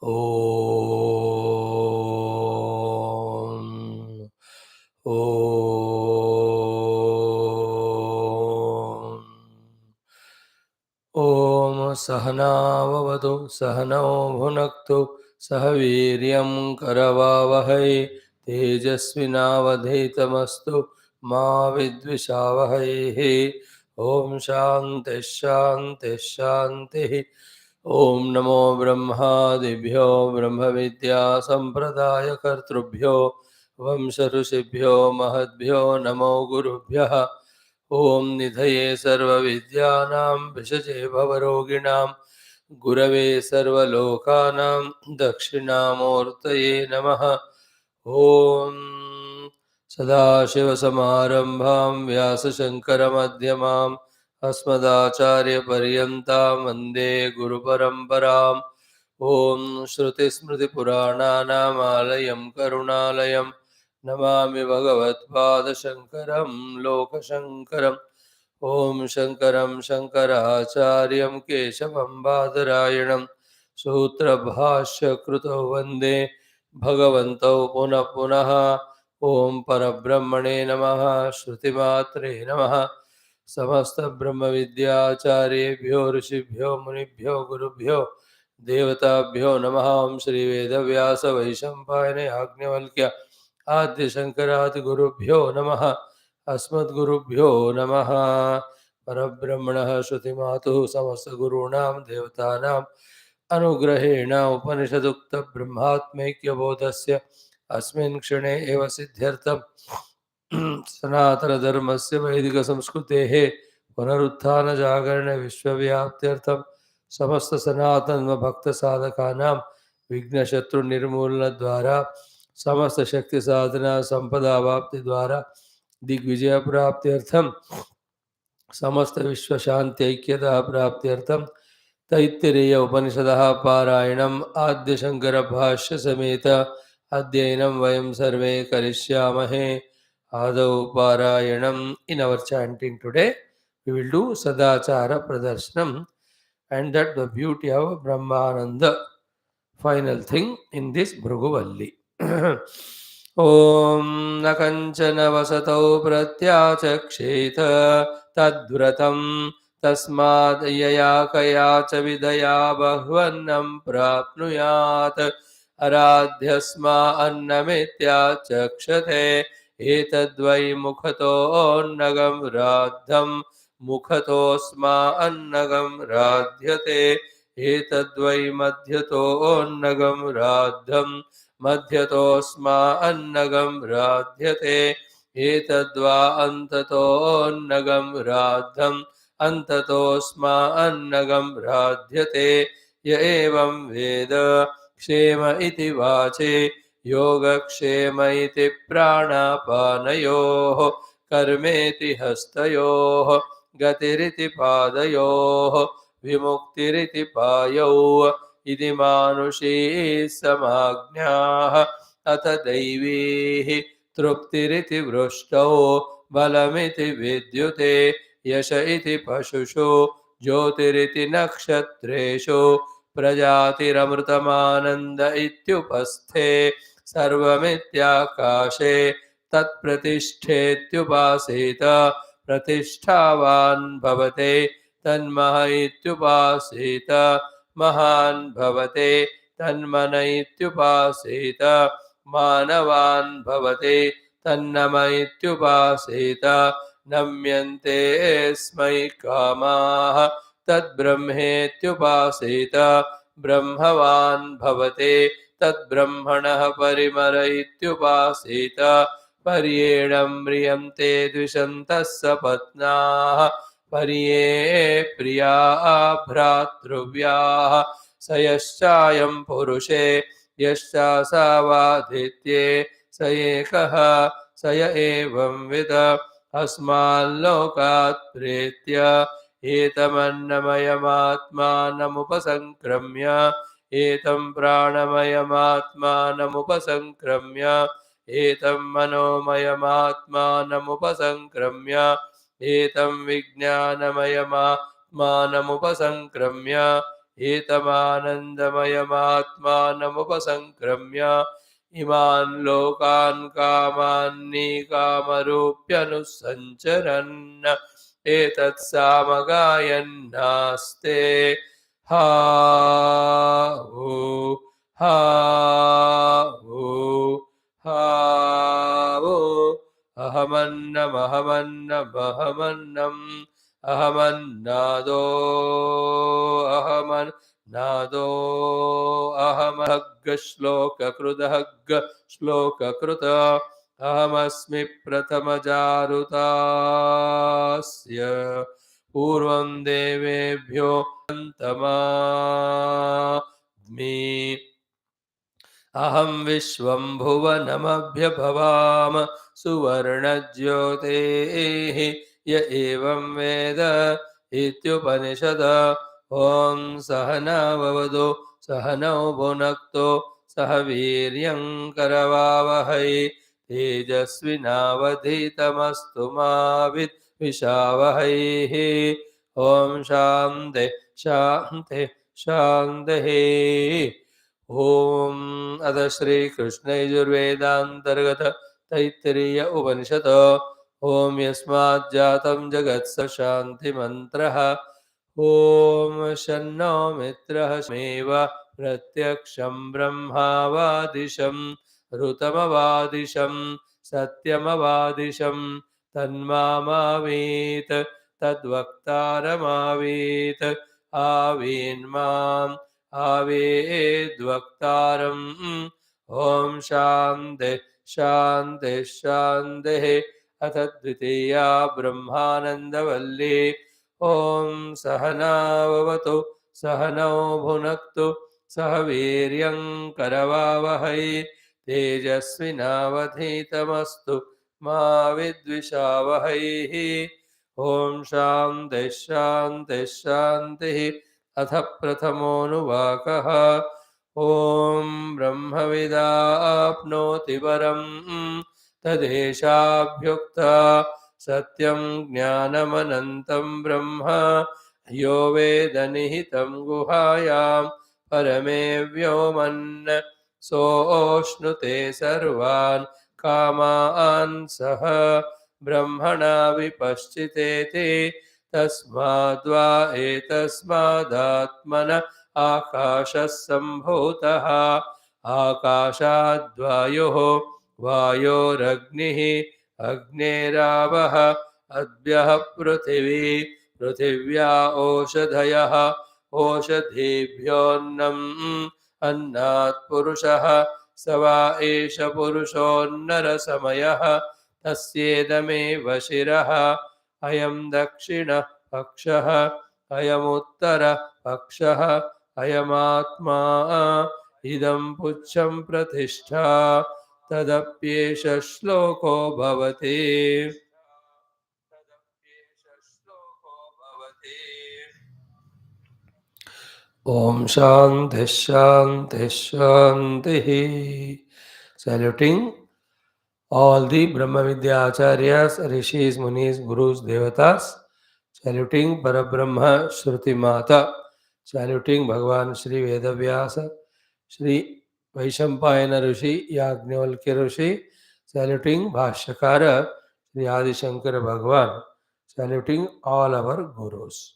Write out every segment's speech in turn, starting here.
ओम ओम ओम सहनाववतु सहनौ भुनक्तु सह वीर्यं करवावहै तेजस्विनावधीतमस्तु मा विद्विषावहैः। ओम शान्तिः शान्तिः शान्तिः। ओम नमो ब्रह्मादिभ्यो ब्रह्म विद्या संप्रदाय कर्तृभ्यो वंश ऋषिभ्यो महद्भ्यो नमो गुरुभ्यः। ओम निधये सर्वविद्यानां भिषजे भवरोगिणां गुरवे सर्वलोकानां दक्षिणामूर्तये नमः। ओम सदाशिवसमारम्भां व्यासशङ्करमध्यमाम् अस्मदाचार्यपर्यन्तां वन्दे गुरुपरम्पराम्। ॐ श्रुतिस्मृतिपुराणानामालयं करुणालयं नमामि भगवत्पादशङ्करं लोकशङ्करम्। ॐ शङ्करं शङ्कराचार्यं केशवं बादरायणं सूत्रभाष्यकृतौ वन्दे भगवन्तौ पुनः पुनः। ॐ परब्रह्मणे नमः। श्रुतिमात्रे नमः। समस्त ब्रह्म विद्याचार्येभ्यो ऋषिभ्यो मुनिभ्यो गुरुभ्यो देवताभ्यो नमः। ओं श्री वेदव्यास वैशंपायने आज्ञवल्क्य आद्य शंकरादि गुरुभ्यो नमः। अस्मद्गुरुभ्यो नमः। परब्रह्मणः श्रुतिमातुः समस्त गुरूणां देवतानाम् अनुग्रहेण उपनिषदुक्त ब्रह्मात्मैक्यबोधस्य अस्मिन् क्षणे एव सिद्ध्यर्थम् सनातनधर्मस्य वैदिकसंस्कृतेः पुनरुत्थानजागरण विश्वव्याप्त्यर्थं समस्त सनातनभक्तसाधकानां विघ्नशत्रुनिर्मूलनद्वारा समस्त शक्ति साधना संपदावाप्ति द्वारा दिग्विजय प्राप्त्यर्थं समस्त विश्व शांति ऐक्यता प्राप्त्यर्थं तैत्तिरीय उपनिषदः पारायणम् आद्य शंकर भाष्य समेत अध्ययनं वयं सर्वे करिष्यामहे। आदौ पारायणम्. In our chanting today we will do sadachara pradarsanam, and that the beauty of Brahmananda, final thing in this Bhruguvalli. Om न कंचन वसतौ प्रत्याचक्षेत तद्व्रतं तस्माद् यया कया च विदया बह्वन्नं प्राप्नुयात् आराध्यस्मा अन्नमित्याचक्षते एतद्वै मुखतोऽन्नगं राद्धं मुखतोऽस्मा अन्नगं राध्यते एतद्वै मध्यतोऽन्नगं राद्धं मध्यतोऽस्मा अन्नगं राध्यते एतद्वा अन्ततोऽन्नगं राद्धं अन्ततोऽस्मा अन्नगं राध्यते य एवं वेद क्षेम इति वाचे योगक्षेम इति प्राणापानयोः कर्मेति हस्तयोः गतिरिति पादयोः विमुक्तिरिति पायौ इति मानुषी समाज्ञाः अथ दैवीः तृप्तिरिति वृष्टौ बलमिति विद्युते यश इति पशुषु ज्योतिरिति नक्षत्रेषु प्रजातिरमृतमानन्द इत्युपस्थे सर्वमित्याकाशे तत्प्रतिष्ठेत्युपासेत प्रतिष्ठावान् भवते तन्मह इत्युपासेत महान् भवते तन्मन इत्युपासेत मानवान् भवते तन्नम इत्युपासेत नम्यन्ते स्मै कामाः तद्ब्रह्मेत्युपासेत ब्रह्मवान् भवते तद्ब्रह्मणः परिमर इत्युपासेत पर्येणं म्रियन्ते द्विषन्तः सपत्नाः पर्ये प्रिया भ्रातृव्याः स यश्चायं पुरुषे यश्चासावादित्ये स एकः स य एवं विद अस्माल्लोकात् प्रेत्य एतमन्नमयमात्मानमुपसङ्क्रम्य एतं प्राणमयमात्मानमुपसङ्क्रम्य एतं मनोमयमात्मानमुपसङ्क्रम्य एतं विज्ञानमयमात्मानमुपसङ्क्रम्य एतमानन्दमयमात्मानमुपसङ्क्रम्य इमान् लोकान् कामान्निकामरूप्यनुसञ्चरन् एतत्सामगायन्नास्ते हा वो हा वो हा वो अहमन्नमहमन्नमहमन्नम् अहमन्नादो अहमन्नादो अहमहग्गश्लोककृदहग्ग श्लोककृत अहमस्मि प्रथमजारुतास्य पूर्वं देवेभ्यो तमास्मि अहं विश्वं भुवनमभ्यभवाम सुवर्णज्योतेः य एवं वेद इत्युपनिषद ॐ सहना भवतु सहनौ भुनक्तु सह वीर्यं करवावहै तेजस्विनावधीतमस्तु मा विद्विषावहैः ॐ शान्ति शान्ति शान्तिः ओम अथ श्री कृष्ण यजुर्वेदांतर्गत तैत्तिरीय उपनिषद ओम यस्मात् जातं जगत् स शांति मंत्रः ओम शन्नो मित्रः मेव प्रत्यक्षं ब्रह्मावादिशं ऋतमवादिशं सत्यमवादिशं तन्मामावीत तद्वक्तारमावीत आवीन्माम् आवेद्वक्तारम् ॐ शान्ति शान्ति शान्तिः अथ द्वितीया ब्रह्मानन्दवल्ली ॐ सहनाववतु सहनौ भुनक्तु सह वीर्यं करवावहै तेजस्विनावधीतमस्तु मा विद्विषावहैः ॐ शान्ति शान्ति शान्तिः अथ प्रथमोऽनुवाकः ॐ ब्रह्मविदाप्नोति परं तदेशाभ्युक्ता सत्यं ज्ञानमनन्तं ब्रह्म यो वेद निहितं गुहायां परमे व्योमन् सोऽश्नुते सर्वान् कामान् सह ब्रह्मणा विपश्चितेति तस्माद्वा एतस्मादात्मन आकाशः सम्भूतः आकाशाद्वायुः वायोरग्निः अग्नेरावः अद्भ्यः पृथिवी पृथिव्या ओषधयः ओषधीभ्योऽन्नम् अन्नात् पुरुषः स वा एष पुरुषोन्नरसमयः तस्येदमेव शिरः अयं दक्षिणः पक्षः अयमुत्तरः पक्षः अयमात्मा इदं पुच्छं प्रतिष्ठा तदप्येष श्लोको भवति Om Shanti Shanti Shanti. Saluting all the Brahma Vidya Acharyas, Rishis, Munis, Gurus, Devatas. Saluting Parabrahma Shruti Mata. Saluting Bhagavan Shri Vedavyasa, Shri Vaishampayana Rishi, Yajnavalkya Rishi. Saluting Bhashyakara, Shri Adi Shankara Bhagavan. Saluting all our Gurus.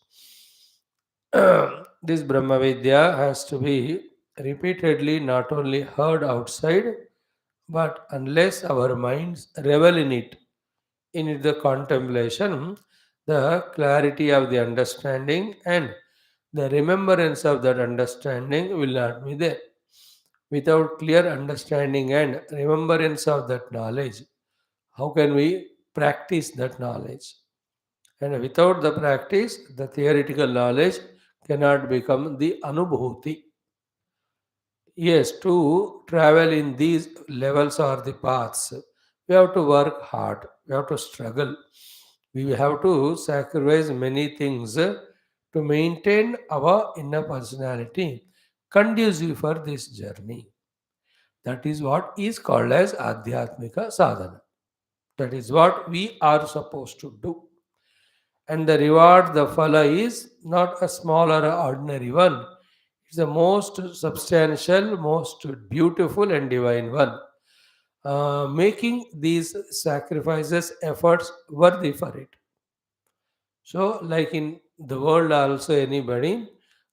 This Brahma Vidya has to be repeatedly not only heard outside, but unless our minds revel in the contemplation, the clarity of the understanding and the remembrance of that understanding will not be there. Without clear understanding and remembrance of that knowledge, how can we practice that knowledge? And without the practice, the theoretical knowledge cannot become the anubhuti. Yes, to travel in these levels or the paths, we have to work hard, we have to struggle, we have to sacrifice many things to maintain our inner personality conducive for this journey. That is what is called as Adhyatmika Sadhana. That is what we are supposed to do. And the reward, the phala is not a small or a ordinary one. It's the most substantial, most beautiful, and divine one, making these sacrifices efforts worthy for it. So, like in the world, also anybody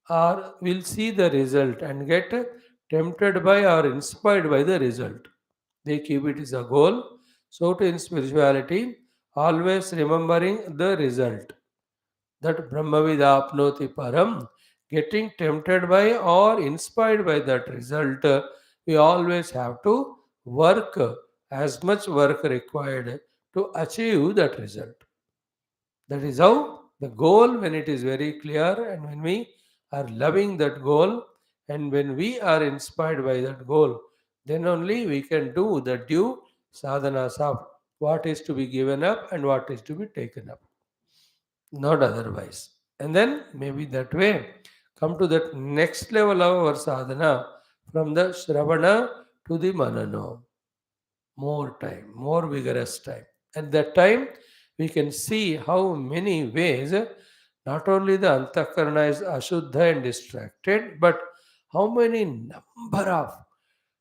or will see the result and get tempted by or inspired by the result. They keep it as a goal. So, to in spirituality, always remembering the result, that Brahmavidapnoti Param, getting tempted by or inspired by that result, we always have to work as much work required to achieve that result. That is how the goal, when it is very clear, and when we are loving that goal, and when we are inspired by that goal, then only we can do the due sadhanas of what is to be given up and what is to be taken up, not otherwise. And then maybe that way come to that next level of our sadhana, from the Shravana to the Manano. More time, more vigorous time. At that time, we can see how many ways not only the antakarana is ashuddha and distracted, but how many number of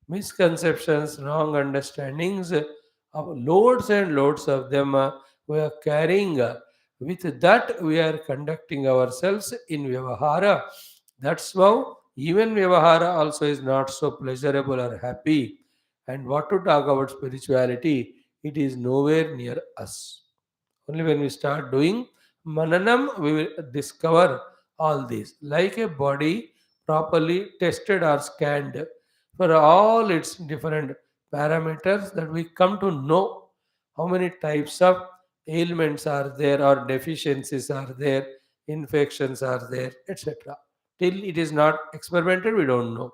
misconceptions, wrong understandings, loads and loads of them we are carrying. With that, we are conducting ourselves in Vyavahara. That's how even Vyavahara also is not so pleasurable or happy. And what to talk about spirituality? It is nowhere near us. Only when we start doing mananam, we will discover all these. Like a body properly tested or scanned for all its different parameters, that we come to know how many types of ailments are there or deficiencies are there, infections are there, etc. Till it is not experimented, we don't know.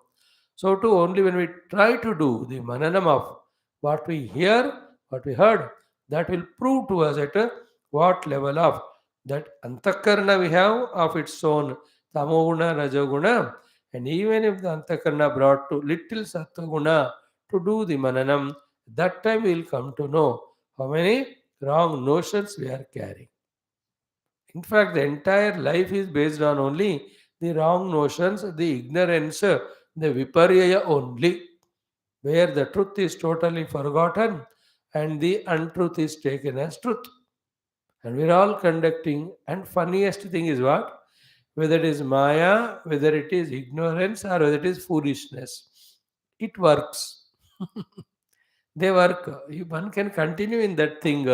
So, to only when we try to do the mananam of what we hear, what we heard, that will prove to us at what level of that antakarna we have of its own tamoguna, rajoguna, and even if the antakarna brought to little sattva to do the mananam, that time we will come to know how many wrong notions we are carrying. In fact, the entire life is based on only the wrong notions, the ignorance, the viparya only, where the truth is totally forgotten and the untruth is taken as truth. And we're all conducting. And funniest thing is what? Whether it is Maya, whether it is ignorance, or whether it is foolishness, it works. They work. One can continue in that thing.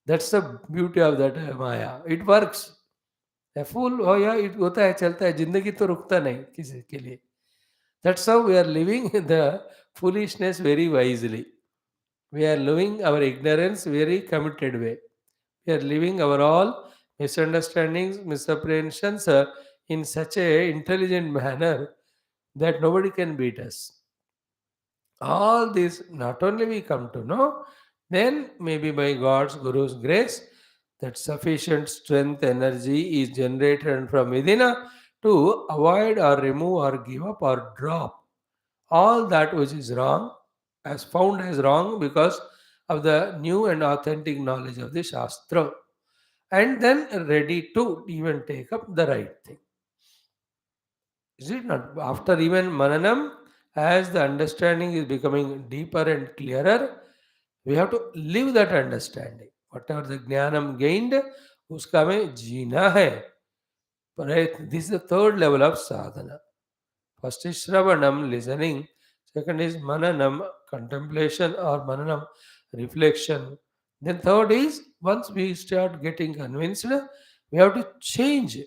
That's the beauty of that Maya. It works. A fool, oh yeah, it होता है चलता है जिंदगी तो रुकता नहीं किसी के लिए. That's how we are living the foolishness very wisely. We are living our ignorance very committed way. We are living our all misunderstandings, misapprehensions in such a intelligent manner that nobody can beat us. All this not only we come to know, then maybe by God's Guru's grace, that sufficient strength, energy is generated from within to avoid or remove or give up or drop all that which is wrong, as found as wrong because of the new and authentic knowledge of the Shastra, and then ready to even take up the right thing. Is it not? After even Mananam, as the understanding is becoming deeper and clearer, we have to live that understanding. Whatever the Jnanam gained, uska में जीना है. Right? This is the third level of sadhana. First is Shravanam, listening. Second is Mananam, contemplation or Mananam, reflection. Then third is, once we start getting convinced, we have to change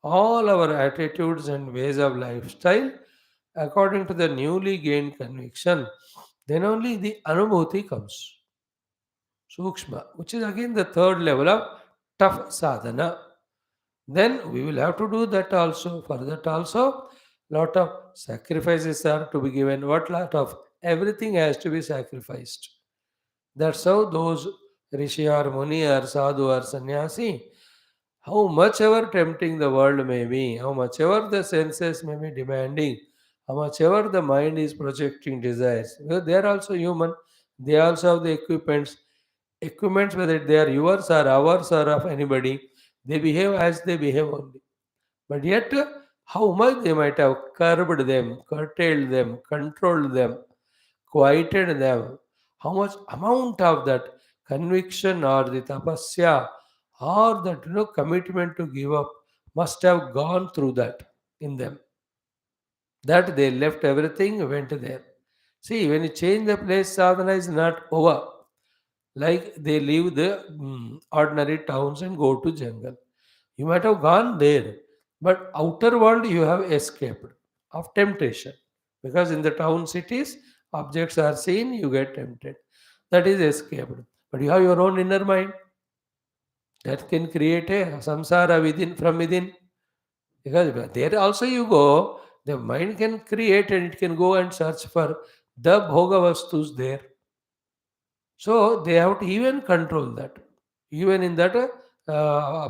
all our attitudes and ways of lifestyle according to the newly gained conviction. Then only the anubhuti comes, sukshma, which is again the third level of tough sadhana. Then we will have to do that also. For that also, lot of sacrifices are to be given. What lot of? Everything has to be sacrificed. That's how those rishi or muni or sadhu or sannyasi, how much ever tempting the world may be, how much ever the senses may be demanding, how much ever the mind is projecting desires. Well, they are also human. They also have the equipments, whether they are yours or ours or of anybody, they behave as they behave only. But yet, how much they might have curbed them, curtailed them, controlled them, quieted them, how much amount of that conviction or the tapasya or that commitment to give up must have gone through that in them. That they left everything, went there. See, when you change the place, sadhana is not over. Like they leave the ordinary towns and go to jungle. You might have gone there, but outer world you have escaped of temptation. Because in the town cities, objects are seen, you get tempted. That is escaped. But you have your own inner mind that can create a samsara within from within. Because there also you go, the mind can create and it can go and search for the bhoga vastus there. So they have to even control that, even in that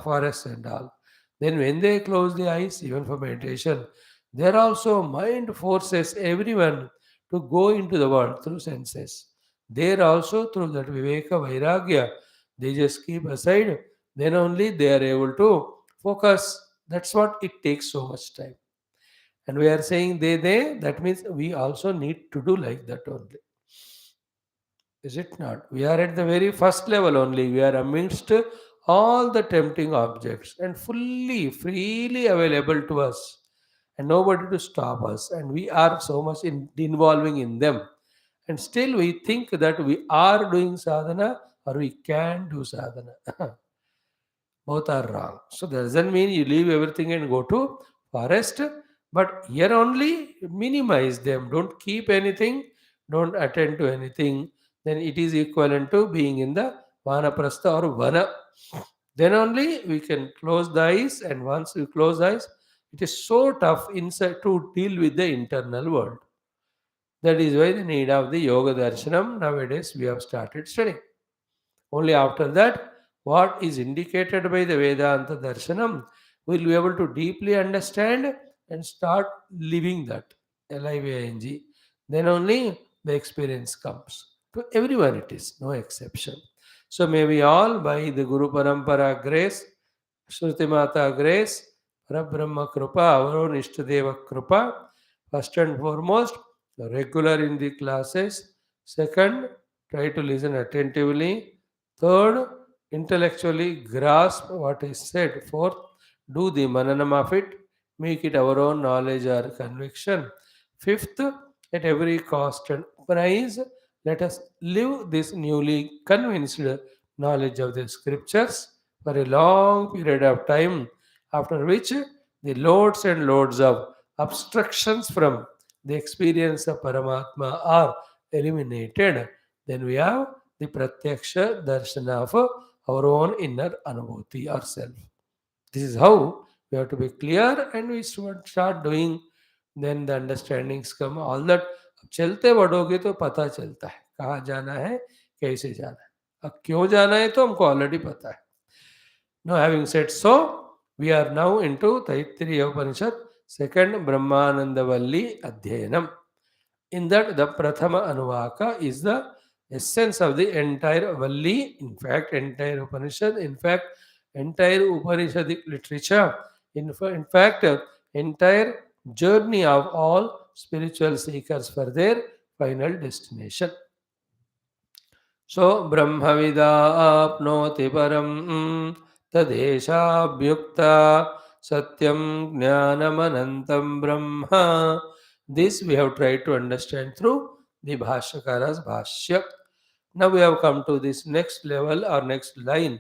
forest and all. Then when they close the eyes, even for meditation, there also mind forces everyone to go into the world through senses. There also through that viveka vairagya, they just keep aside. Then only they are able to focus. That's what it takes so much time. And we are saying they, that means we also need to do like that only. Is it not? We are at the very first level only. We are amidst all the tempting objects and fully, freely available to us, and nobody to stop us. And we are so much involving in them. And still we think that we are doing sadhana or we can do sadhana. Both are wrong. So that doesn't mean you leave everything and go to forest, but here only minimize them. Don't keep anything, don't attend to anything. Then it is equivalent to being in the vanaprastha or vana. Then only we can close the eyes, and once we close eyes, it is so tough inside to deal with the internal world. That is why the need of the yoga darshanam nowadays we have started studying. Only after that, what is indicated by the Vedanta Darshanam, will be able to deeply understand and start living that. LIVING. Then only the experience comes. To everyone it is, no exception. So may we all, by the Guru Parampara grace, Shruti Mata grace, Parabrahma Krupa, our own Ishtadeva Krupa, first and foremost, regular in the classes. Second, try to listen attentively. Third, intellectually grasp what is said. Fourth, do the mananam of it, make it our own knowledge or conviction. Fifth, at every cost and price, let us live this newly convinced knowledge of the scriptures for a long period of time, after which the loads and loads of obstructions from the experience of Paramatma are eliminated. Then we have the pratyaksha darshana of our own inner anubhuti ourself. This is how we have to be clear, and we should start doing. Then the understandings come. All that अब चलते बढ़ोगे तो पता चलता है कहाँ जाना है, कैसे जाना है. अब क्यों जाना है तो हमको ऑलरेडी पता है. Now, having said so, we are now into Taittiriya Upanishad, second Brahmananda Valli Adhyayanam. In that, the Prathama Anuvaka is the essence of the entire Valli, in fact, entire Upanishad, in fact, entire Upanishadic literature, in fact, entire journey of all spiritual seekers for their final destination. So, Brahmavida param tadeshabhyukta satyam jnanamanantam brahma. This we have tried to understand through the Bhashyakara's Bhashya. Now we have come to this next level or next line,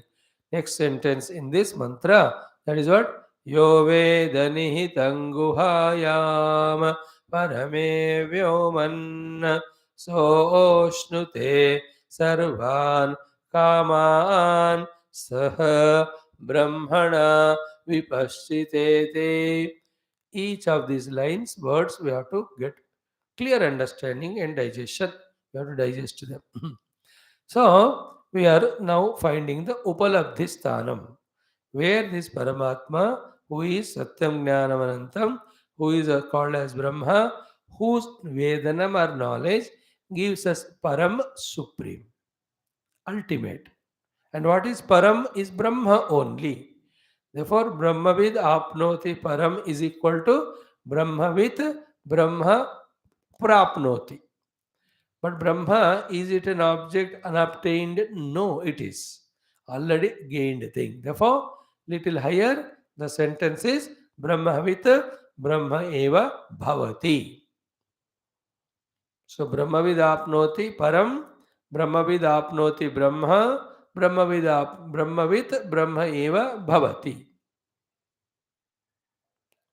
next sentence in this mantra. That is what? Yo vedanihitam guhayam parame vyoman soshnute sarvan kaman sah brahmana vipashitete. Each of these lines, words, we have to get clear understanding and digestion. We have to digest them. So, we are now finding the Upalabdhi Sthanam, where this Paramatma, who is Satyam Jnanam Anantam, who is called as Brahma, whose Vedanam or knowledge gives us Param Supreme, ultimate. And what is Param is Brahma only. Therefore, Brahmavid apnoti param is equal to Brahmavid Brahma prapnoti. But Brahma, is it an object unobtained? No, it is already gained thing. Therefore, little higher, the sentence is Brahmavit Brahma eva bhavati. So Brahmavid apnoti param, Brahmavid apnoti Brahma, Brahmavit Brahma eva bhavati.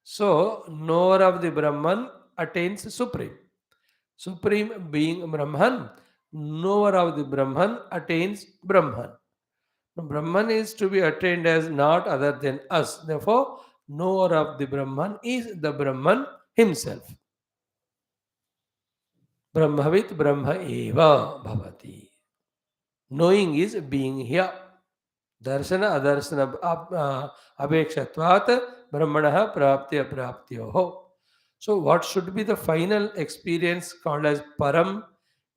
So, knower of the Brahman attains Supreme. Supreme being Brahman, knower of the Brahman attains Brahman. Now, Brahman is to be attained as not other than us. Therefore, knower of the Brahman is the Brahman himself. Brahmavit Brahma eva bhavati. Knowing is being here. Darshana adarshana apekshatvat brahmanah prapti apraptyoho. So, what should be the final experience called as param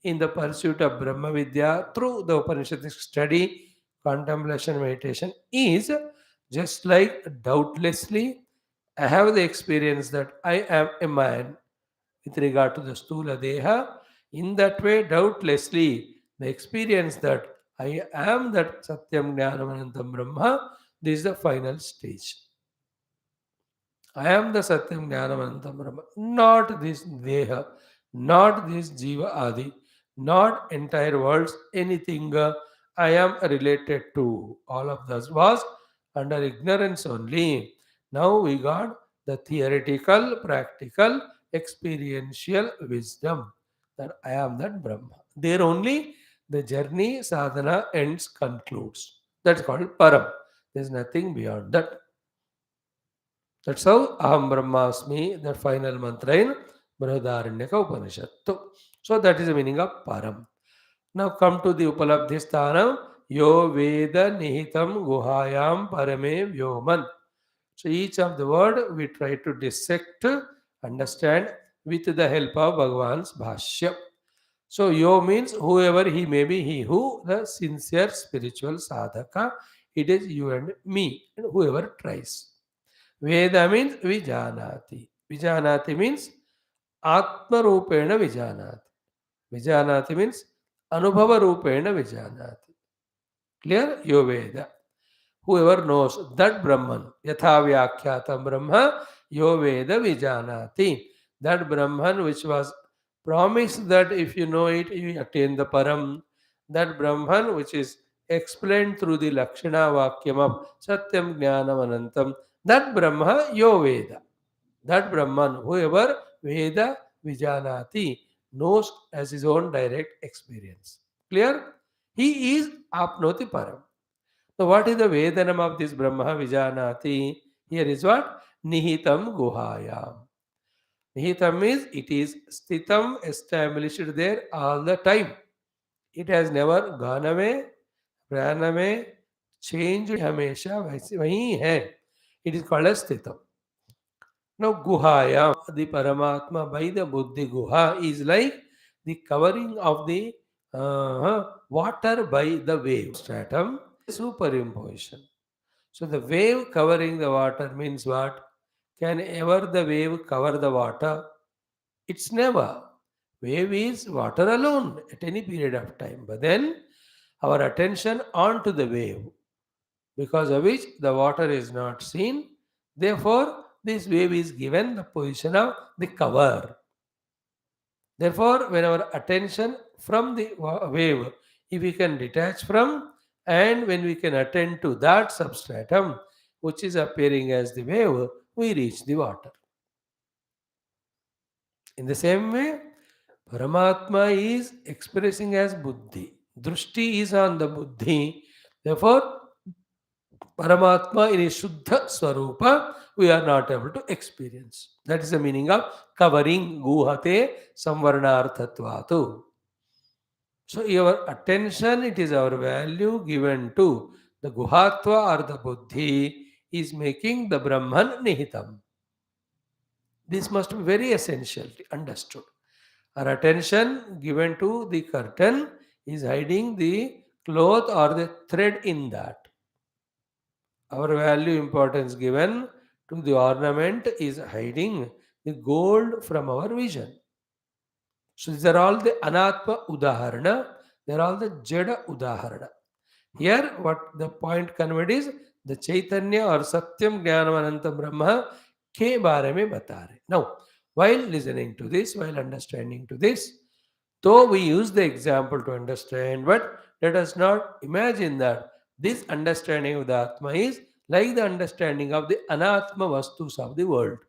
in the pursuit of Brahma Vidya through the Upanishadic study, contemplation, meditation is just like doubtlessly I have the experience that I am a man with regard to the Stula Deha. In that way, doubtlessly, the experience that I am that Satyam Jnanam Anantam Brahma, this is the final stage. I am the Satyam Jnanam Anantam Brahma, not this Deha, not this Jiva Adi, not entire worlds, anything I am related to. All of this was under ignorance only. Now we got the theoretical, practical, experiential wisdom that I am that Brahma. There only the journey sadhana ends, concludes. That's called Param. There's nothing beyond that. That's how Aham Brahmasmi, the final mantra in Brihadaranyaka Upanishad. So that is the meaning of Param. Now come to the Upalabdhi Sthanam. Yo Veda Nihitam Guhayam Parame Vyoman. So each of the word we try to dissect, understand with the help of Bhagavan's Bhashyam. So Yo means whoever he may be, he who the sincere spiritual sadhaka, it is you and me, and whoever tries. Veda means Vijanati. Vijanati means Atma Rupena Vijanati. Vijanati means Anubhava Rupena Vijanati. Clear? Yo Veda. Whoever knows that Brahman, Yatha Vyakhyata Brahma, Yo Veda Vijanati. That Brahman which was promised that if you know it, you attain the Param. That Brahman which is explained through the Lakshana Vakyam of Satyam Jnanam Anantam. That Brahma Yo Veda. That Brahman, whoever Veda Vijanati, knows as his own direct experience. Clear? He is Apnoti Param. So what is the Vedanam of this Brahma Vijanati? Here is what? Nihitam Guhayam. Nihitam means it is Stitam, established there all the time. It has never gone away, ran away, changed, Hamesha, Vahi hai. It is called as Stitam. Now, Guhaya, the Paramatma by the Buddhi Guha is like the covering of the water by the wave stratum, superimposition. So, the wave covering the water means what? Can ever the wave cover the water? It's never. Wave is water alone at any period of time. But then our attention onto the wave, because of which the water is not seen. Therefore, this wave is given the position of the cover. Therefore, when our attention from the wave, if we can detach from, and when we can attend to that substratum, which is appearing as the wave, we reach the water. In the same way, Paramatma is expressing as Buddhi. Drushti is on the Buddhi. Therefore, Paramatma in a Shuddha Swarupa, we are not able to experience. That is the meaning of covering Guhate Samvarnarthatvatu. So, your attention, it is our value given to the Guhatva or the Buddhi is making the Brahman Nihitam. This must be very essentially understood. Our attention given to the curtain is hiding the cloth or the thread in that. Our value importance given to the ornament is hiding the gold from our vision. So these are all the anatma udaharana, they are all the jada udaharana. Here, what the point conveyed is the Chaitanya or Satyam Jnanam Ananta Brahma ke bare mein bata rahe. Now, while listening to this, while understanding to this, though we use the example to understand, but let us not imagine that this understanding of the Atma is like the understanding of the Anatma Vastus of the world.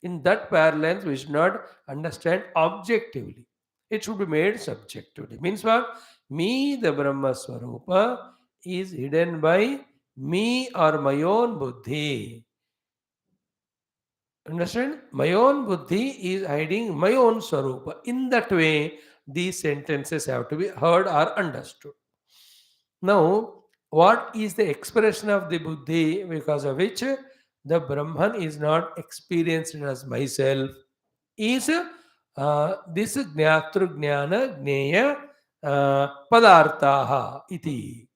In that parallel, we should not understand objectively. It should be made subjectively. Means what? Me, the Brahma Swarupa, is hidden by me or my own buddhi. Understand? My own buddhi is hiding my own Swarupa. In that way, these sentences have to be heard or understood. Now, what is the expression of the buddhi because of which the Brahman is not experienced as myself? Is this Jnatru Jnana Jneya Padarthaha iti.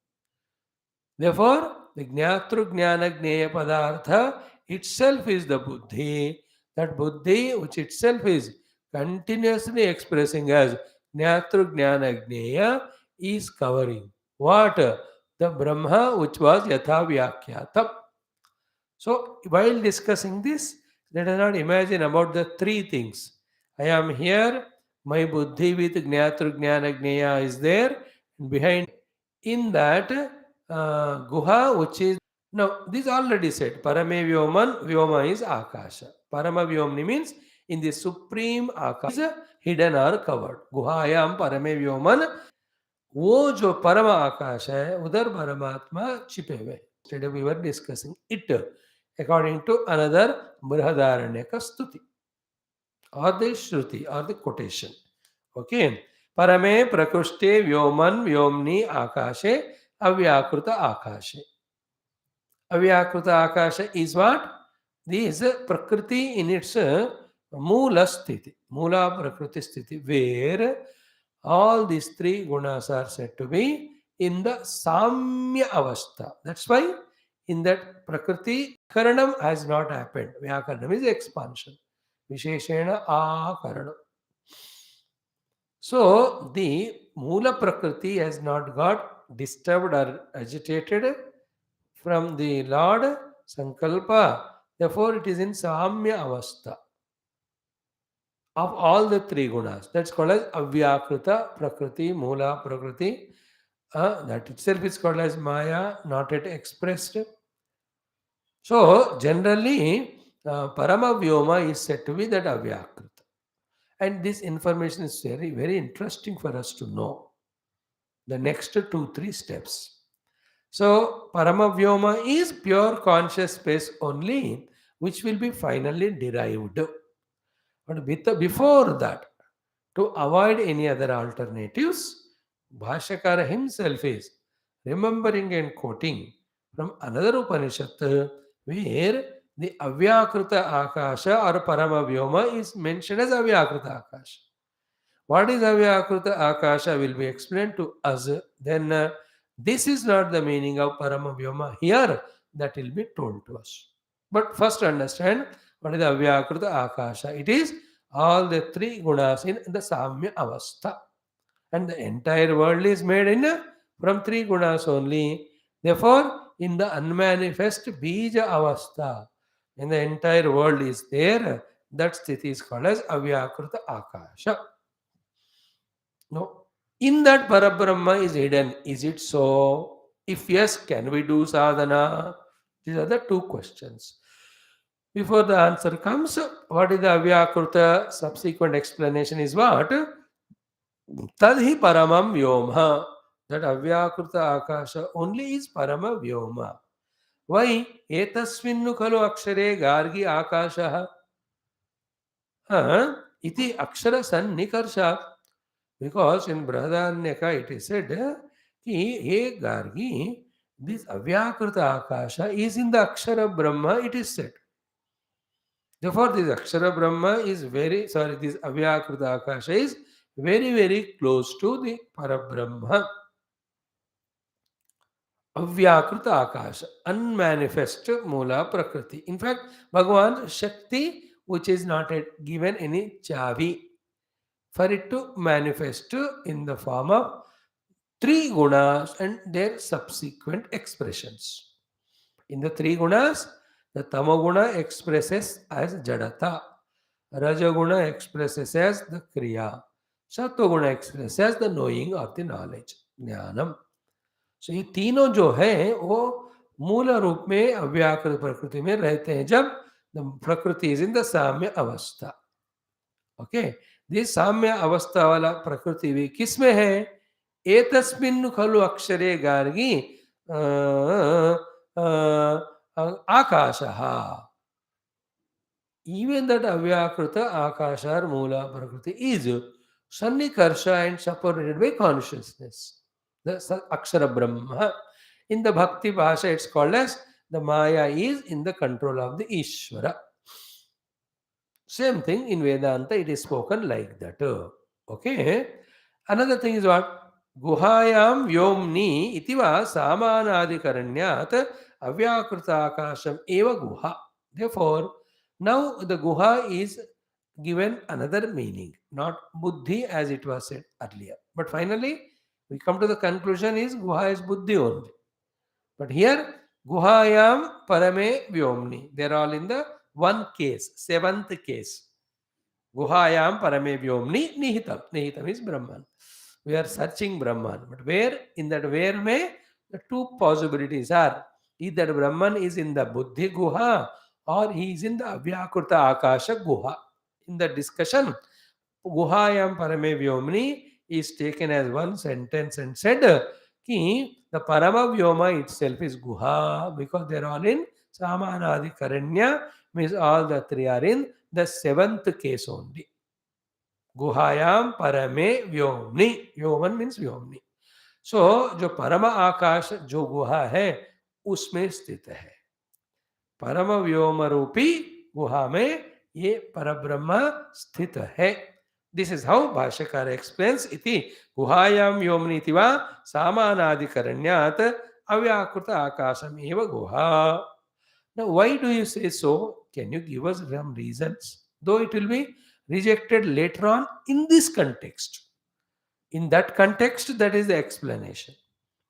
Therefore, the Jnatru Jnana Jneya Padartha itself is the Buddhi. That Buddhi, which itself is continuously expressing as Jnatru Jnana Jneya, is covering what? The Brahma, which was Yatha Vyakyatam. So, while discussing this, let us not imagine about the three things. I am here, my buddhi with Jnatru Jnana Jnaya is there, and behind in that Guha, which is now this already said, Parame Vyoman, Vyoma is Akasha. Parama Vyomni means in the supreme Akasha is hidden or covered. Guhayam Parame Vyoman, वो जो परम आकाश है उधर परमात्मा छिपे हुए. Today we were discussing it according to another Brihadaranyaka Stuti or the Shruti or the quotation. Okay. Parame prakushte vyoman vyomni akashe avyakruta akashe. Avyakruta akasha is what? This prakriti in its moola sthiti, moola prakriti sthiti, where all these three gunas are said to be in the samya avastha. That's why in that prakriti, karanam has not happened. Vyakaranam is expansion. Visheshena akaranam. So the moola prakriti has not got disturbed or agitated from the Lord Sankalpa. Therefore, it is in Samya Avastha of all the three gunas. That's called as Avyakruta Prakriti, Moola Prakriti. That itself is called as Maya, not yet expressed. So, generally, Paramavyoma is said to be that Avyakruta. And this information is very, very interesting for us to know. The next 2-3 steps. So, Paramavyoma is pure conscious space only, which will be finally derived. But before that, to avoid any other alternatives, Bhashyakara himself is remembering and quoting from another Upanishad where the Avyakruta Akasha or Paramavyoma is mentioned as Avyakruta Akasha. What is Avyakruta Akasha will be explained to us. Then this is not the meaning of Paramavyoma here, that will be told to us. But first understand what is Avyakruta Akasha. It is all the three gunas in the Samya Avastha. And the entire world is made in from three gunas only. Therefore, in the unmanifest Bija Avastha, when the entire world is there, that sthiti is called as Avyakruta Akasha. No. In that Parabrahma is hidden. Is it so? If yes, can we do sadhana? These are the two questions. Before the answer comes, what is the Avyakruta? Subsequent explanation is what? Tadhi paramam vyoma. That Avyakruta Akasha only is parama vyoma. Why? Etasvinnu khalu akshare gargi akasha. Iti akshara sannikarshat. Because in Brahadanyaka it is said, ki, hey Gargi, this Avyakruta Akasha is in the Akshara Brahma, it is said. Therefore, this Akshara Brahma is this Avyakruta Akasha is very, very close to the Parabrahma. Avyakrita Akasha, unmanifest Mula Prakriti. In fact, Bhagavan Shakti, which is not yet given any chavi for it to manifest in the form of three gunas and their subsequent expressions. In the three gunas, the Tamaguna expresses as Jadata, Rajaguna expresses as the Kriya, Sattva expresses as the knowing or the knowledge, Jnanam. सो ये तीनों जो है वो मूल रूप में अव्याकृत प्रकृति में रहते हैं जब प्रकृति इज इन द साम्य अवस्था. ओके, दिस साम्य अवस्था वाला प्रकृति भी किस में है? एतस्मिन् खलु अक्षरे गार्गी आकाशः. Even that avyakrita akasha or mula prakriti is sannikarsha and separated by consciousness. The akshara brahma. In the bhakti bhasha it's called as the maya is in the control of the Ishvara. Same thing in Vedanta it is spoken like that. Okay. Another thing is what? Guhayam vyomni itiva samanadikaranyat avyakrita akasham eva guha. Therefore, now the guha is given another meaning, not buddhi as it was said earlier. But finally, we come to the conclusion is guha is buddhi only. But here, guhayam parame vyomni. They are all in the one case, seventh case. Guhayam parame vyomni nihitam. Nihitam is Brahman. We are searching Brahman. But where? In that where may the two possibilities are. Either Brahman is in the buddhi guha or he is in the avyakrita akasha guha. In the discussion, guhayam parame vyomni is taken as one sentence and said ki the parama vyoma itself is guha because they are all in samanadi karanya, means all the three are in the seventh case only. गुहायाम परमे व्योमनि. व्योमन means व्योमनि. So जो परम आकाश जो गुहा है उसमें स्थित है. परम व्योम रूपी गुहा में ये परब्रह्म स्थित है. दिस इज हाउ भाष्यकार एक्सप्लेन्स इति गुहायाम व्योमनि इति वा सामानादिकरण्यात् अव्याकृत आकाशम एव गुहा. Now why do you say so? Can you give us some reasons? Though it will be rejected later on in this context. In that context, that is the explanation.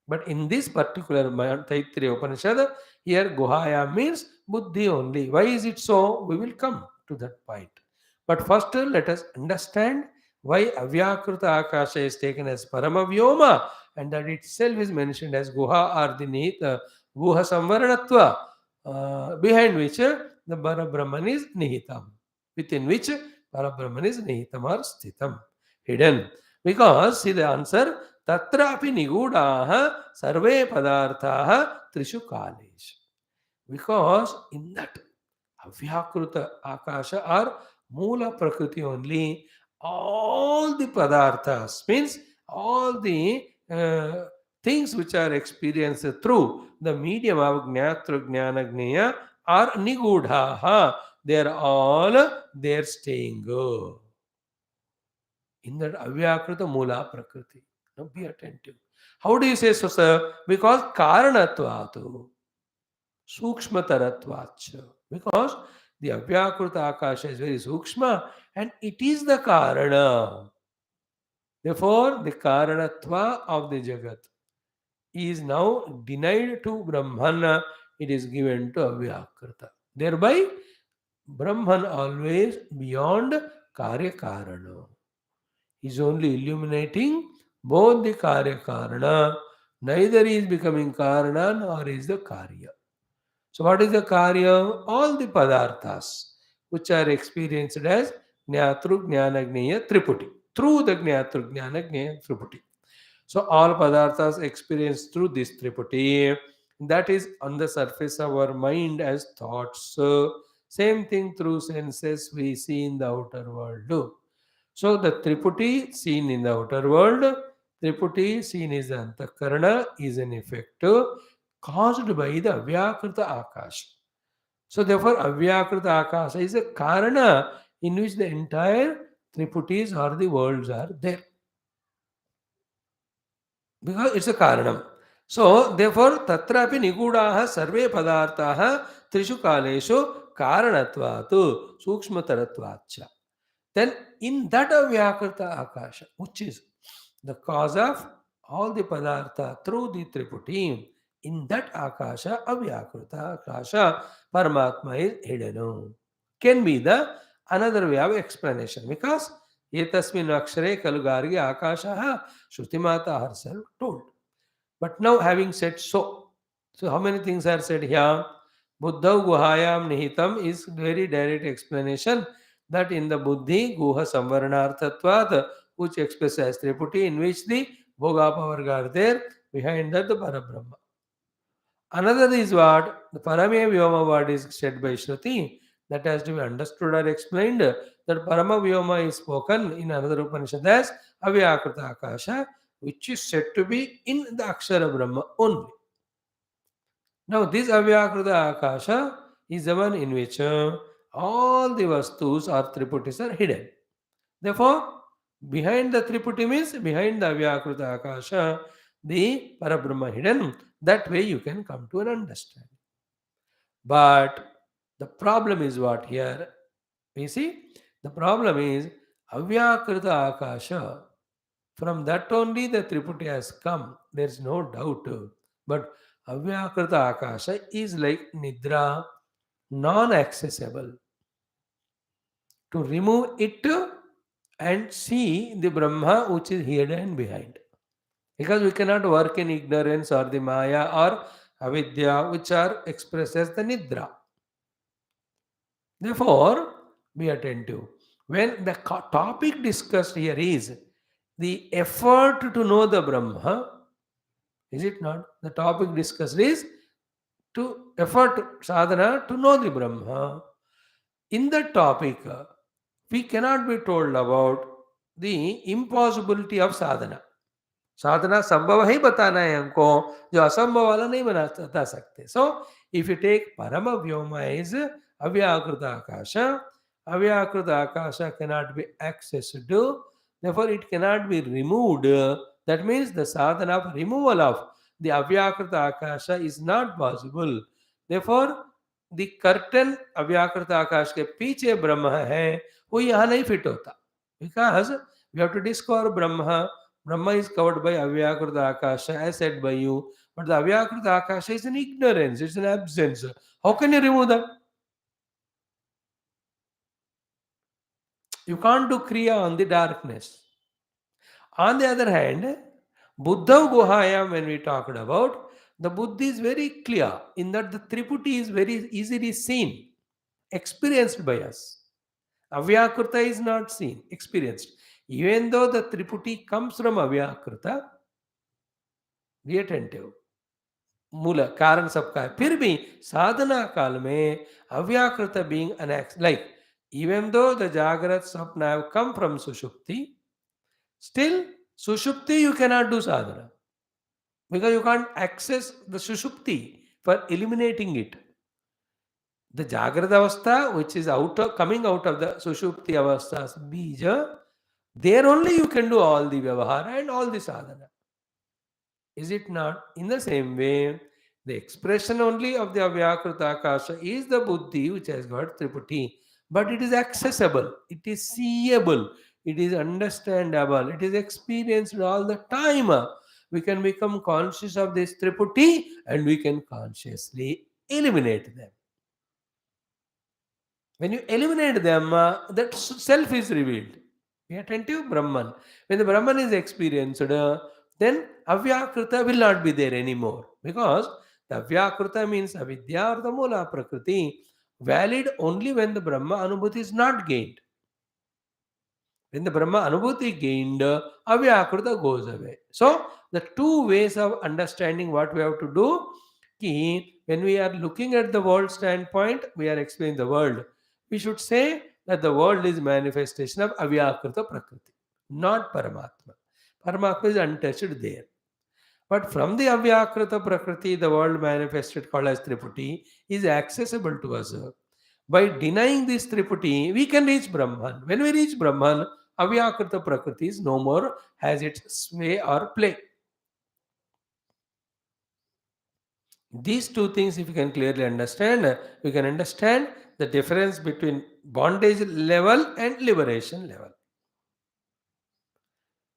But in this particular Taittiriya Upanishad, here Guhaya means Buddhi only. Why is it so? We will come to that point. But first, let us understand why Avyakrita Akasha is taken as Paramavyoma and that itself is mentioned as Guha or the Nihita, Guha Samvaranatva, behind which the Brahman is Nihitam, within which Parabrahman is Nihitam or Sthitam, hidden. Because, see the answer, Tatrapi Nigudaha Sarve Padarthaha Trishu Kalesh. Because in that Avyakruta Akasha or Mula Prakriti only, all the Padarthas, means all the things which are experienced through the medium of Gnatra Jnana Gneya are Nigudhaha. They are all there staying in that Avyakrita Mula Prakriti. Now be attentive. How do you say so, sir? Because Karanatvatu, Sukshmataratvacha. Because the Avyakrita Akasha is very Sukshma and it is the Karana. Therefore, the Karanatva of the Jagat is now denied to Brahmana. It is given to Avyakrita. Thereby, Brahman always beyond Karya Karana. He is only illuminating both the Karya Karana. Neither is becoming Karana nor is the Karya. So what is the Karya? All the Padarthas which are experienced as Jnatru Jnana Gneya Triputi. Through the Jnatru Jnana Gneya Triputi. So all Padarthas experienced through this Triputi. That is on the surface of our mind as thoughts. Same thing through senses we see in the outer world. So the Triputi seen in the outer world, Triputi seen is the Antakarana is an effect caused by the Avyakrita Akasha. So therefore Avyakrita Akasha is a Karana in which the entire Triputis or the worlds are there. Because it's a Karanam. So, therefore, tatrapi nigudaha sarve padartaha trishu kaleshu karanatvaatu sukshmataratvacha. Then, in that avyakrita akasha, which is the cause of all the padartha through the triputi, in that akasha, avyakrita akasha, Paramatma is hidden. Can be the another way of explanation because etasmin akshare kalugargi akasha, Shruti Mata herself told. But now, having said so how many things are said here? Buddha guhayam nihitam is very direct explanation that in the buddhi guha samvarnarthatvat, which expresses as triputi, in which the bhogapa varga are there, behind that the parabrahma. Another is what the parame vyoma word is said by Shruti, that has to be understood or explained. That parama vyoma is spoken in another Upanishad as avyakrita akasha, which is said to be in the Akshara Brahma only. Now, this avyakrita akasha is the one in which all the vastus or triputis are hidden. Therefore, behind the triputi means behind the avyakrita akasha, the parabrahma hidden. That way you can come to an understanding. But the problem is what here? We see, the problem is avyakrita akasha. From that only the triputi has come. There is no doubt. But avyakrita akasha is like nidra, non-accessible. To remove it and see the Brahma which is hidden behind. Because we cannot work in ignorance or the Maya or avidya which are expressed as the nidra. Therefore, be attentive. When the topic discussed here is the effort to know the Brahma, is it not? The topic discussed is to effort sadhana to know the Brahma. In that topic, we cannot be told about the impossibility of sadhana. साधना संभव ही बताना है हमको, जो असंभव वाला नहीं बता सकते. So if you take parama vyoma is avyakrita akasha, avyakrita akasha cannot be accessed, therefore it cannot be removed. That means the sadhana of removal of the avyakrita akasha is not possible. Therefore the curtain avyakrita akash के पीछे ब्रह्म है, वो यहाँ नहीं fit होता. Because we have to discover Brahma. Brahma is covered by Avyakrita Akasha, as said by you. But the Avyakrita Akasha is an ignorance, it's an absence. How can you remove that? You can't do Kriya on the darkness. On the other hand, Buddha Guhayam, when we talked about, the Buddha is very clear in that the Triputi is very easily seen, experienced by us. Avyakrita is not seen, experienced. Even though the Triputi comes from Avyakrita, be attentive. मूल कारण सबका है, फिर भी साधना काल में अव्याकृत being an act, like even though the jagrat swapna have come from sushupti, still sushupti you cannot do sadhana because you can't access the sushupti for eliminating it. The jagrata avastha, which is coming out of the sushupti avasthas bija, there only you can do all the vyavahara and all the sadhana. Is it not? In the same way, the expression only of the Avyakrita Akasha is the Buddhi which has got Triputi. But it is accessible, it is seeable, it is understandable, it is experienced all the time. We can become conscious of this Triputi and we can consciously eliminate them. When you eliminate them, that self is revealed. Be attentive, Brahman. When the Brahman is experienced, then Avyakrita will not be there anymore. Because the Avyakrita means avidya or the Mula Prakriti, valid only when the Brahma Anubhuti is not gained. When the Brahma Anubhuti gained, Avyakrita goes away. So, the two ways of understanding what we have to do, when we are looking at the world standpoint, we are explaining the world. We should say that the world is manifestation of Avyakrita Prakriti, not Paramatma. Paramatma is untouched there. But from the Avyakrita Prakriti, the world manifested called as Triputi is accessible to us. By denying this Triputi, we can reach Brahman. When we reach Brahman, Avyakrita Prakriti is no more has its sway or play. These two things, if you can clearly understand, we can understand the difference between bondage level and liberation level.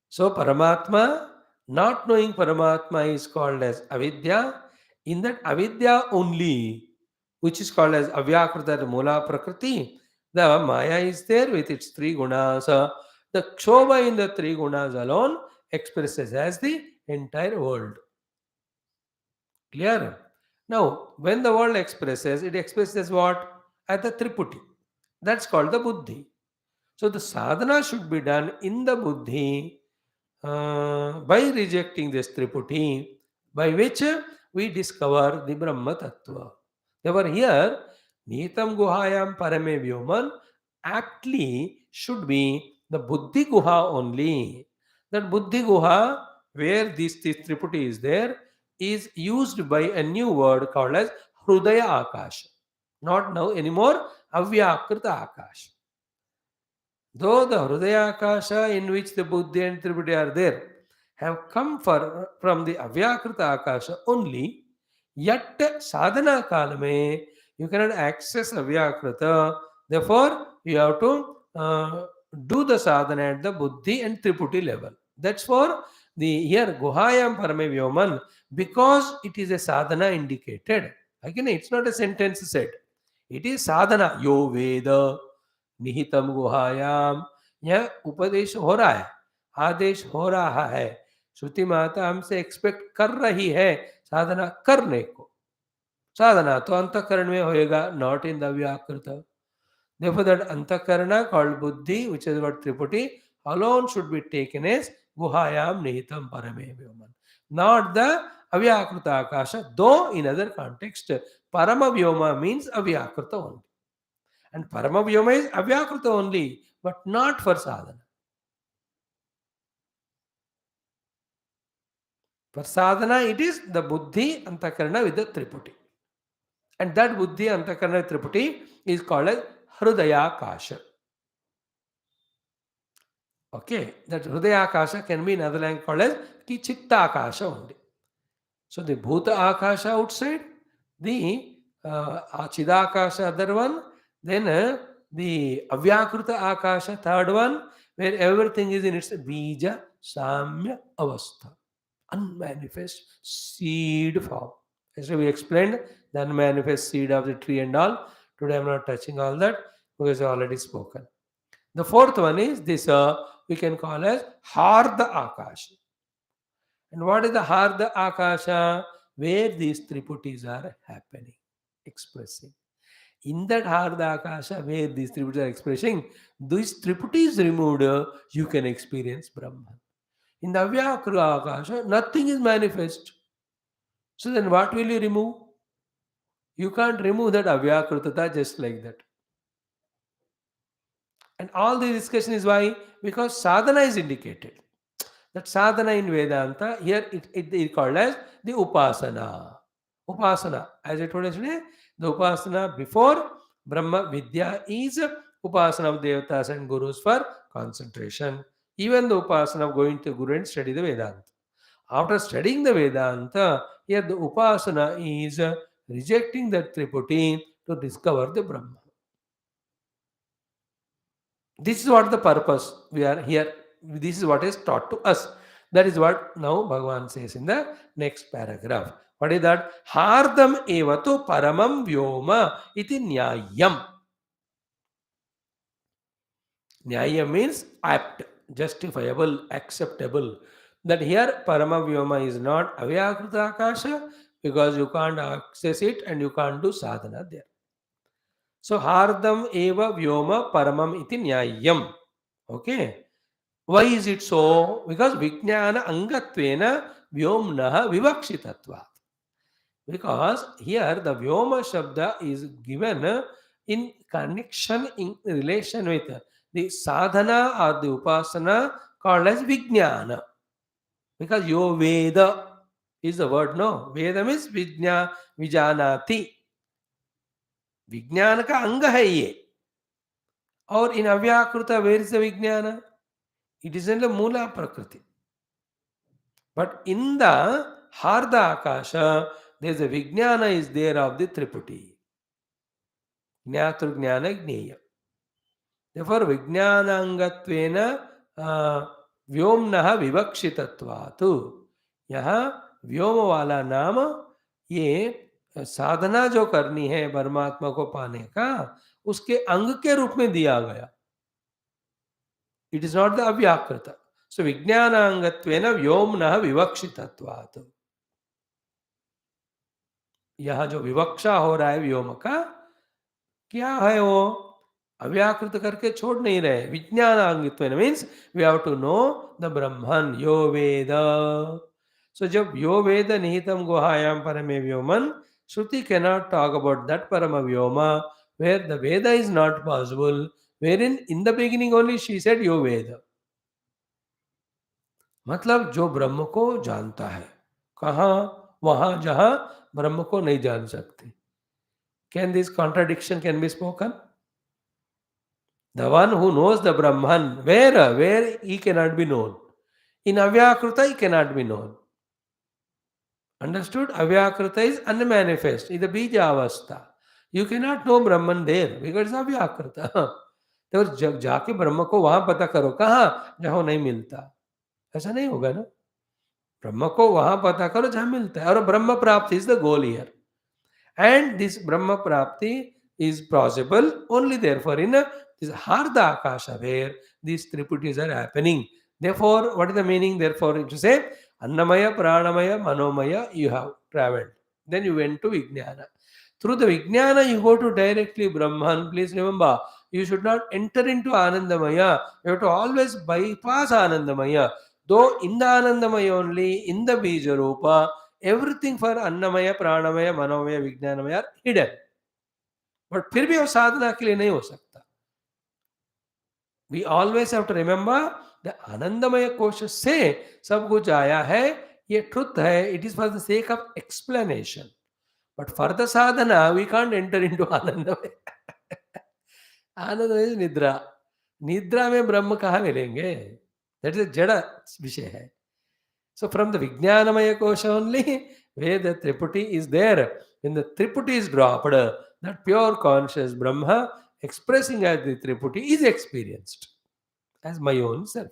So, Paramatma, not knowing Paramatma is called as avidya. In that avidya only, which is called as avyakrita mula prakriti, the Maya is there with its three gunas. The Kshoba in the three gunas alone expresses as the entire world. Clear? Now, when the world expresses, it expresses what? At the Triputi. That's called the Buddhi. So, the sadhana should be done in the Buddhi by rejecting this Triputi, by which we discover the Brahma Tattva. Therefore, here, Nitam Guhayam Parame Vyoman aptly should be the Buddhi Guha only. That Buddhi Guha, where this Triputi is there, is used by a new word called as Hrudaya Akasha. Not now anymore, Avyakrita Akasha. Though the Hrudayakasha in which the Buddhi and Triputi are there have come from the Avyakrita Akasha only, yet sadhana kalame you cannot access Avyakrita. Therefore, you have to do the sadhana at the Buddhi and Triputi level. That's for the here Guhayam Parame Vyoman, because it is a sadhana indicated. Again, it's not a sentence said. It is sadhana. Yo Veda निहितम गुहायाम, यह उपदेश हो रहा है, आदेश हो रहा है. श्रुति माता हमसे एक्सपेक्ट कर रही है साधना करने को. साधना तो अंतःकरण में होएगा, नॉट इन द व्याकृत. Therefore, that antakarana called buddhi, which is what Triputi, alone should be taken as guhayam nihitam parame vyoman, not the avyakruta akasha, though in other context, parama vyoma means avyakruta only. And Paramavyoma is Avyakrita only, but not for sadhana. For sadhana, it is the Buddhi Antakarana with the Triputi. And that Buddhi Antakarana Triputi is called as Hrudayakasha. Okay, that Hrudayakasha can be in other language called as Chitta-akasha only. So the Bhuta Akasha outside, the Chidakasha other one, then the Avyakruta Akasha third one, where everything is in its Bija Samya Avastha, unmanifest seed form. As we explained, the unmanifest seed of the tree and all. Today I am not touching all that because I already spoken. The fourth one is this we can call as Harda Akasha. And what is the Harda Akasha? Where these Triputis are happening, expressing. In that Harda Akasha, where these Triputis are expressing, these Triputis removed, you can experience Brahman. In the Avyakra Akasha, nothing is manifest. So then what will you remove? You can't remove that Avyakrutata just like that. And all the discussion is why? Because sadhana is indicated. That sadhana in Vedanta, here it is called as the Upasana. Upasana, as I told yesterday, the Upasana before Brahma Vidya is Upasana of Devatas and Gurus for concentration. Even the Upasana of going to Guru and study the Vedanta. After studying the Vedanta, here the Upasana is rejecting that Triputi to discover the Brahma. This is what the purpose we are here. This is what is taught to us. That is what now Bhagavan says in the next paragraph. What is that? Hardam evatu paramam vyoma iti nyayam. Nyayam means apt, justifiable, acceptable. That here parama vyoma is not avyakrita akasha because you can't access it and you can't do sadhana there. So hardam eva vyoma paramam iti nyayam. Okay. Why is it so? Because Vijnana Angatvena Vyomnaha Vivakshitatvat. Because here the Vyoma Shabda is given in connection, in relation with the sadhana or the upasana called as Vijnana. Because Yo Veda is the word, no? Veda means Vijanati. Vijnana ka anga hai ye. Or in Avyakruta, where is the Vijnana? It is in the Mula Prakriti. But in the Harda Akasha, there is a Vijnana is there of the Triputi. Jnatru Jnana Jneyam. Therefore, Vijnanangatvena व्योमनः विवक्षितत्वात्. यहाँ व्योम वाला नाम ये साधना जो करनी है परमात्मा को पाने का, उसके अंग के रूप में दिया गया. इट इज नॉट द अव्याकृत. सो विज्ञानांगत्वेन व्योमनः विवक्षितत्वात्. यहाँ जो विवक्षा हो रहा है व्योम का, क्या है वो? अव्याकृत करके छोड़ नहीं रहे. विज्ञानांगित्वेन means we have to know the Brahman यो वेद. सो जब यो वेद निहितम गुहायाम परमे व्योमन, श्रुति cannot talk about that parama vyoma where the Veda is not possible, wherein in the beginning only she said यो वेद. मतलब जो ब्रह्म को जानता है. कहाँ? वहां जहां ब्रह्म को नहीं जान सकते. Can this contradiction can be spoken? The one who knows the Brahman, where he cannot be known. In Avyakruta, he cannot be known. Understood? Avyakruta is unmanifest, is the Bija Avastha. You cannot know Brahman there because it's Avyakruta. तो जब जाके ब्रह्म को वहां पता करो. कहाँ? जहां नहीं मिलता. ऐसा नहीं होगा ना. ब्रह्म को वहां पता करो जहां मिलता है. और ब्रह्म प्राप्ति is the goal here. And this Brahma Prapti is possible only therefore in this Hardha Akasha where these Triputis are happening. Therefore, what is the meaning? Therefore, to say Annamaya, Pranamaya, Manomaya, you have traveled. Then you went to Vijnana. Through the Vijnana, you go to directly Brahman. Please remember, you should not enter into Anandamaya. You have to always bypass Anandamaya. Though in the Anandamaya only, in the Bija Rupa, everything for अन्नमय प्राणमय मनोमय विज्ञानमय are hidden. But फिर भी वो साधना के लिए नहीं हो सकता. We always have to remember the Anandamaya kosha से सब कुछ आया है. ये ट्रुथ है. It is for the sake of explanation. But for the sadhana we can't enter into Anandamaya. Anandamaya निद्रा. निद्रा में ब्रह्म कहाँ मिलेंगे? दैट इज जड़ विषय है. So from the Vijnanamaya Kosha only, where the Triputi is there, when the Triputi is dropped, that pure conscious Brahma expressing as the Triputi is experienced as my own self.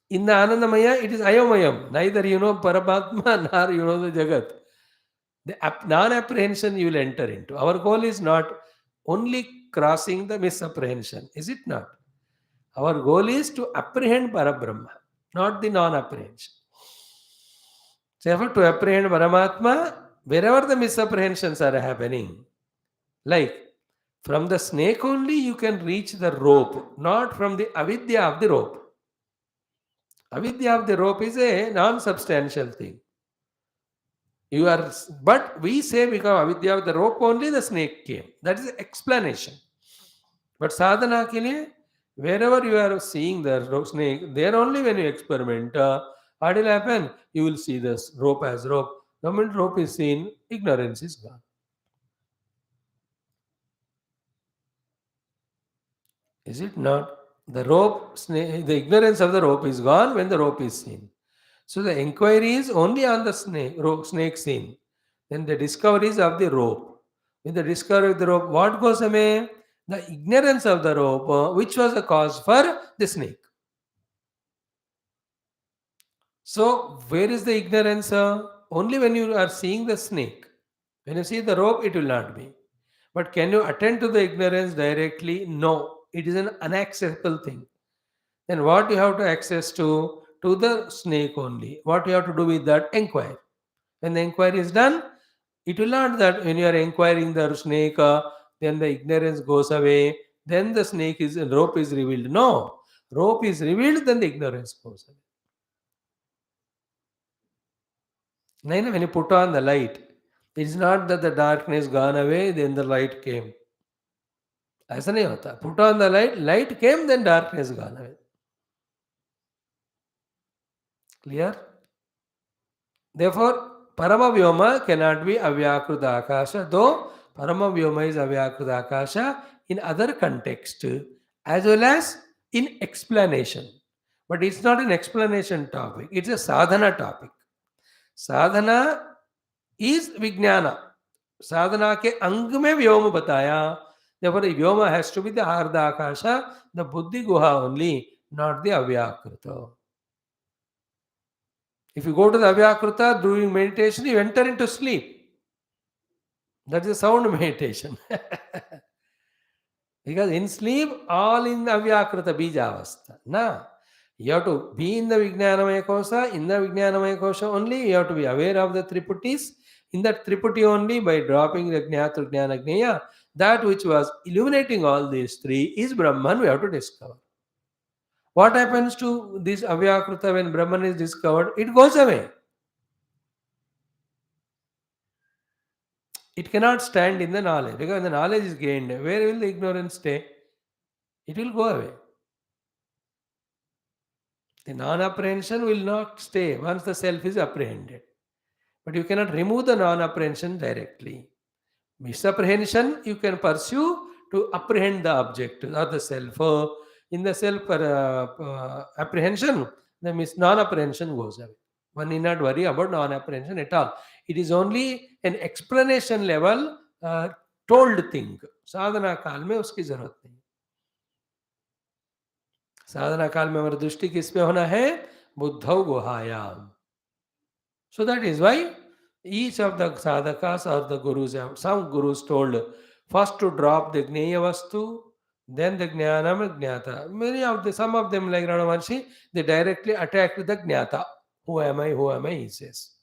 In the Anandamaya, it is Ayamayam. Neither you know Paramatma nor you know the Jagat. The non-apprehension you will enter into. Our goal is not only crossing the misapprehension, is it not? Our goal is to apprehend Parabrahma, not the non-apprehension. Therefore, to apprehend Paramatma, wherever the misapprehensions are happening, like from the snake only you can reach the rope, not from the avidya of the rope. Avidya of the rope is a non-substantial thing. But we say because avidya of the rope only the snake came. That is the explanation. But sadhana ke liye, wherever you are seeing the snake, there only when you experiment, what will happen? You will see this rope as rope. The moment rope is seen, ignorance is gone. Is it not? The ignorance of the rope is gone when the rope is seen. So the inquiry is only on the snake seen. Then the discovery is of the rope. With the discovery of the rope, what goes away? The ignorance of the rope, which was the cause for the snake. So where is the ignorance? Only when you are seeing the snake. When you see the rope, it will not be. But can you attend to the ignorance directly? No. It is an unaccessible thing. Then what you have to access to the snake only. What you have to do with that? Inquire. When the inquiry is done, it will not that when you are inquiring the snake, then the ignorance goes away, then the rope is revealed. No. Rope is revealed, then the ignorance goes away. When you put on the light, it is not that the darkness gone away, then the light came. ऐसा नहीं होता. Put on the light came, then darkness gone away. Clear? Therefore, Paramavyoma cannot be Avyakruta Akasha, though Paramavyoma is Avyakruta Akasha in other context as well as in explanation. But it's not an explanation topic, it's a sadhana topic. Sadhana is Vijnana. Sadhana के अंग में व्योम बताया. Therefore, the vyoma has to be the Arda Akasha, the Buddhi Guha only, not the Avyakruta. If you go to the Avyakruta doing meditation, you enter into sleep. That is a sound meditation. Because in sleep, all in the Avyakruta Bijavastha. Na. You have to be in the Vijnanamaya Kosha. In the Vijnanamaya Kosha only, you have to be aware of the Triputis. In that Triputi only, by dropping the Jnata Jnana Jnaya, that which was illuminating all these three is Brahman, we have to discover. What happens to this Avyakruta when Brahman is discovered? It goes away. It cannot stand in the knowledge. Because when the knowledge is gained, where will the ignorance stay? It will go away. The non-apprehension will not stay once the self is apprehended. But you cannot remove the non-apprehension directly. Misapprehension you can pursue to apprehend the object or the self. In the self apprehension, the non-apprehension goes away. One need not worry about non-apprehension at all. It is only an explanation level told thing. साधना काल में उसकी जरूरत नहीं. साधना काल में हमारी दृष्टि किस पे होना है? बुद्धौ गुहायाम. So that is why each of the sadhakas or the gurus have, some gurus told first to drop the Jnaya Vastu, then the Jnanam Jnata. Many of the, some of them like Ranavanshi, they directly attack the Jnata. Who am I, he says.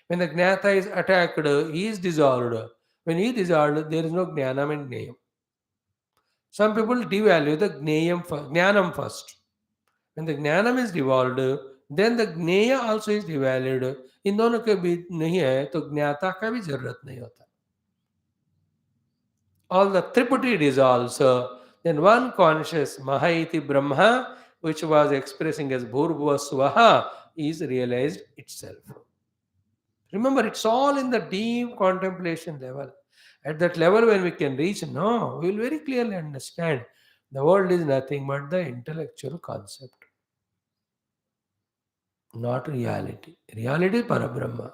When the Jnata is attacked, he is dissolved. When he is dissolved, there is no Jnanam and Jnayam. Some people devalue the Jnanam first. When the Jnanam is devolved, then the Jnaya also is devalued. इन दोनों के बीच नहीं है तो ज्ञाता का भी जरूरत नहीं होता. All the Triputi dissolves. Then one conscious Mahaiti Brahma, which was expressing as Bhurbhuva Swaha, is realized itself. Remember, it's all in the deep contemplation level. At that level, when we can reach, no, we will very clearly understand the world is nothing but the intellectual concept, not reality. Reality is Parabrahma.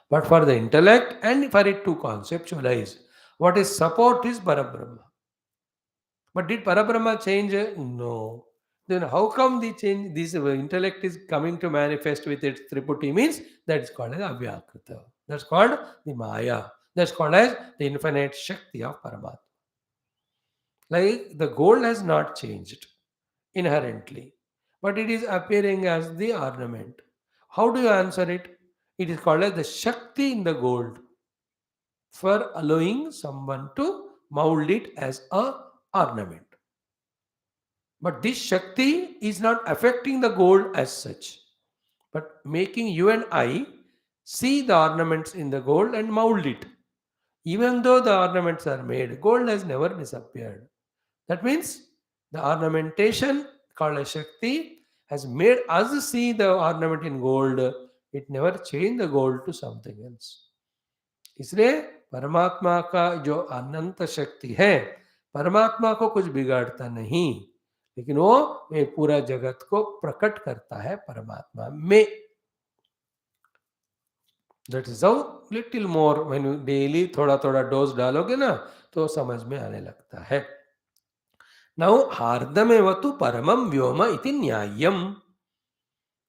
But for the intellect and for it to conceptualize, what is support is Parabrahma. But did Parabrahma change? No. Then how come the change? This intellect is coming to manifest with its Triputi means that is called as Avyakrita. That's called the Maya. That's called as the infinite Shakti of Paramatma. Like the gold has not changed inherently, but it is appearing as the ornament. How do you answer it? It is called as the Shakti in the gold for allowing someone to mold it as a ornament. But this Shakti is not affecting the gold as such, but making you and I see the ornaments in the gold and mold it. Even though the ornaments are made, gold has never disappeared. That means the ornamentation called as Shakti has made us see the ornament in gold. It never changed the gold to something else. इसलिए परमात्मा का जो अनंत शक्ति है, परमात्मा को कुछ बिगाड़ता नहीं, लेकिन वो ये पूरा जगत को प्रकट करता है परमात्मा में. That is how little more when you daily थोड़ा थोड़ा डोज डालोगे ना तो समझ में आने लगता है. नाउ हार्दमेव तु परमं व्योम इति न्याय्यम.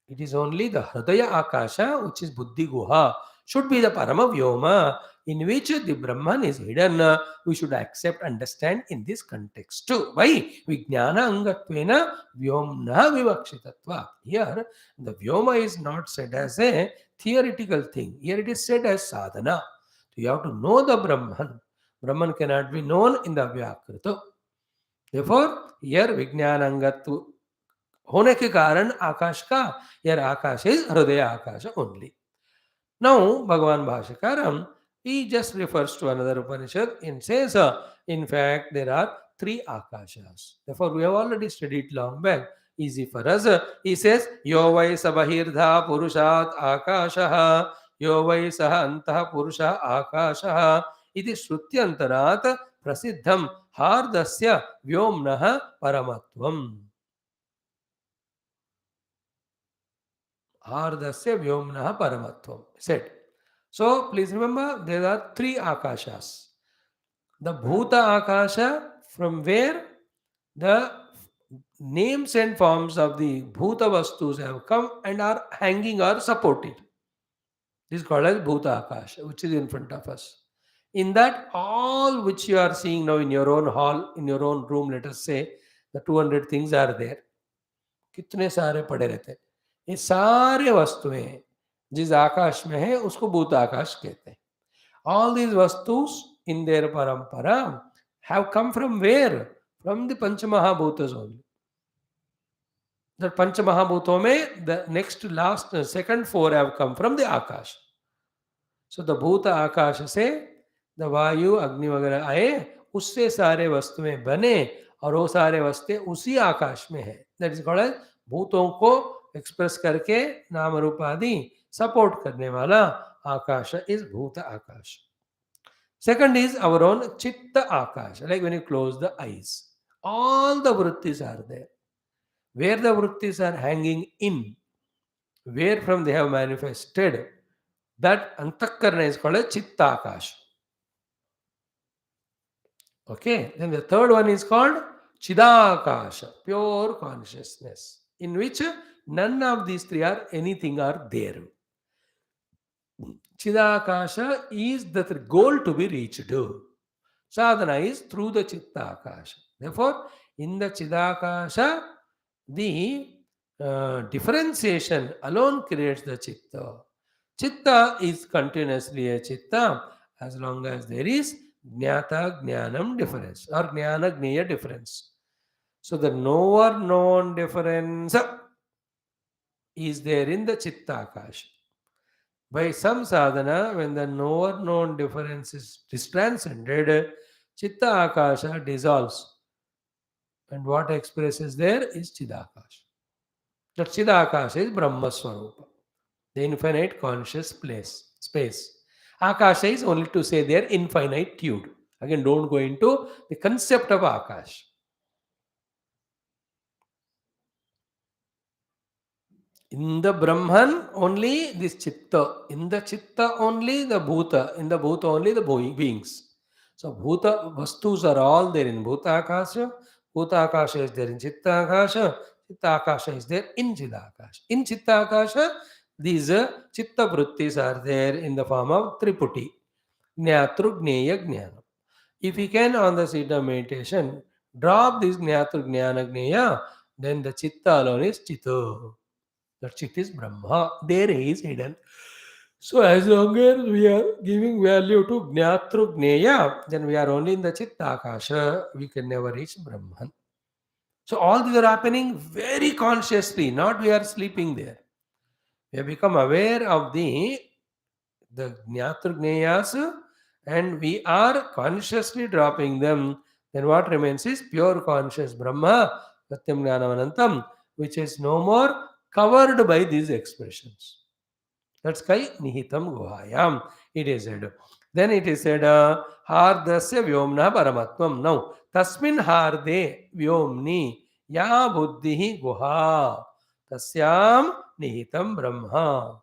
It is only the Hridaya Akasha, which is Buddhi Guha, should be the Parama Vyoma, in which the Brahman is hidden. We should accept, understand in this context too. Why? Vijnana Angatvena Vyomna Vivakshitatva. Here, the Vyoma is not said as a theoretical thing. Here it is said as sadhana. So you have to know the Brahman. Brahman cannot be known in the Vyakrita. Therefore, here Vijnana Angatva होने के कारण आकाश का यार आकाश is हृदय आकाश only. Now Bhagavan Bhashakaram, he just refers to another Upanishad and says, in fact, there are three akashas. Therefore, we have already studied long back. Easy for us. He says, Yo vai sabahirdha purushat akashaha, yo vai saha antah purusha akashaha, iti shrutyantarat prasiddham hardasya vyomnaha paramatvam. Ardasya Vyomnaha Paramatvam. Said. So please remember there are three akashas. The Bhuta Akasha, from where the names and forms of the Bhuta Vastus have come and are hanging or supported. This is called as Bhuta Akasha, which is in front of us. In that, all which you are seeing now in your own hall, in your own room, let us say, the 200 things are there. कितने सारे पड़े रहते हैं, ये सारे वस्तुएं जिस आकाश में है उसको भूत आकाश कहते हैं. All these vastus in their parampara have come from where? From the Panchamahabhutas only. The Panchamahabhuto mein, the next last second four have come from the Akash. So the Bhuta Akash से the वायु अग्नि वगैरह आए, उससे सारे वस्तुएं बने और वो सारे वस्तुएं उसी आकाश में है. दैट इज कॉल्ड एज भूतों को एक्सप्रेस करके नाम रूप आदि सपोर्ट करने वाला आकाश इज भूत आकाश. Second is our own chitta akasha, like when you close the eyes. All the vrittis are there. Where the vrittis are hanging in, where from they have manifested, that antakarana is called a chitta akasha. Okay, then the third one is called chidakasha, pure consciousness, in which none of these three are anything are there. Chidakasha is the goal to be reached. Sadhana is through the Chittakasha. Therefore, in the Chidakasha, the differentiation alone creates the Chitta. Chitta is continuously a Chitta as long as there is Jnata Jnanam difference or Jnana Jnaya difference. So the knower known difference is there in the Chittakasha. By some sadhana, when the knower known difference is transcended, Chitta Akasha dissolves. And what expresses there is Chidakasha. That Chidakasha is Brahma Swarupa, the infinite conscious space. Akasha is only to say there infinitude. Again, don't go into the concept of Akash. In the Brahman only this Chitta. In the Chitta only the Bhuta. In the Bhuta only the beings. So Bhuta Vastus are all there in Bhuta Akasha. Bhuta Akasha is there in Chitta Akasha. Chitta Akasha is there in Chida Akasha. In Chitta Akasha, these Chitta Vrittis are there in the form of Triputi. Jnatru Jnaya Jnana. If we can on the seat of meditation drop this Jnatru Jnana Jnaya, then the Chitta alone is Chitta. That Chit is Brahma. There he is hidden. So as long as we are giving value to Jnatru Jnaya, then we are only in the Chitta Akasha. We can never reach Brahman. So all these are happening very consciously, not we are sleeping there. We have become aware of the Jnatru Jnayas and we are consciously dropping them. Then what remains is pure conscious Brahma, Satyam Jnanam Anantam, which is no more covered by these expressions. That's kai nihitam guhayam. It is said. Then it is said, hardasya vyomna paramatvam. Now, tasmin harde vyomni ya buddhihi guha. Tasyam nihitam brahma.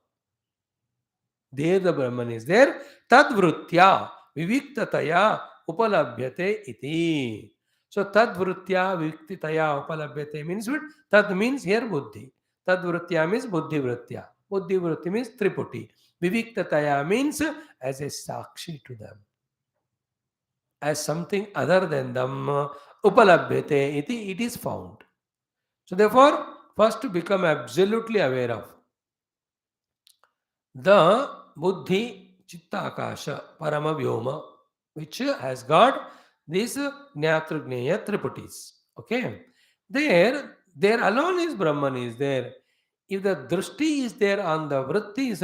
There the Brahman is there. Tadvrutya viviktataya upalabhyate iti. So tadvrutya viviktitaya upalabhyate means what? Tad means here buddhi. Tadvrutya means buddhi vritya. Buddhi vritti means triputi. Viviktataya means as a sakshi to them. As something other than them. Upalabhyate iti, it is found. So therefore, first to become absolutely aware of the buddhi chitta akasha parama vyoma, which has got these jnatru jnaya triputis. Okay, there alone is Brahman is there. If the drishti is there on the vrittis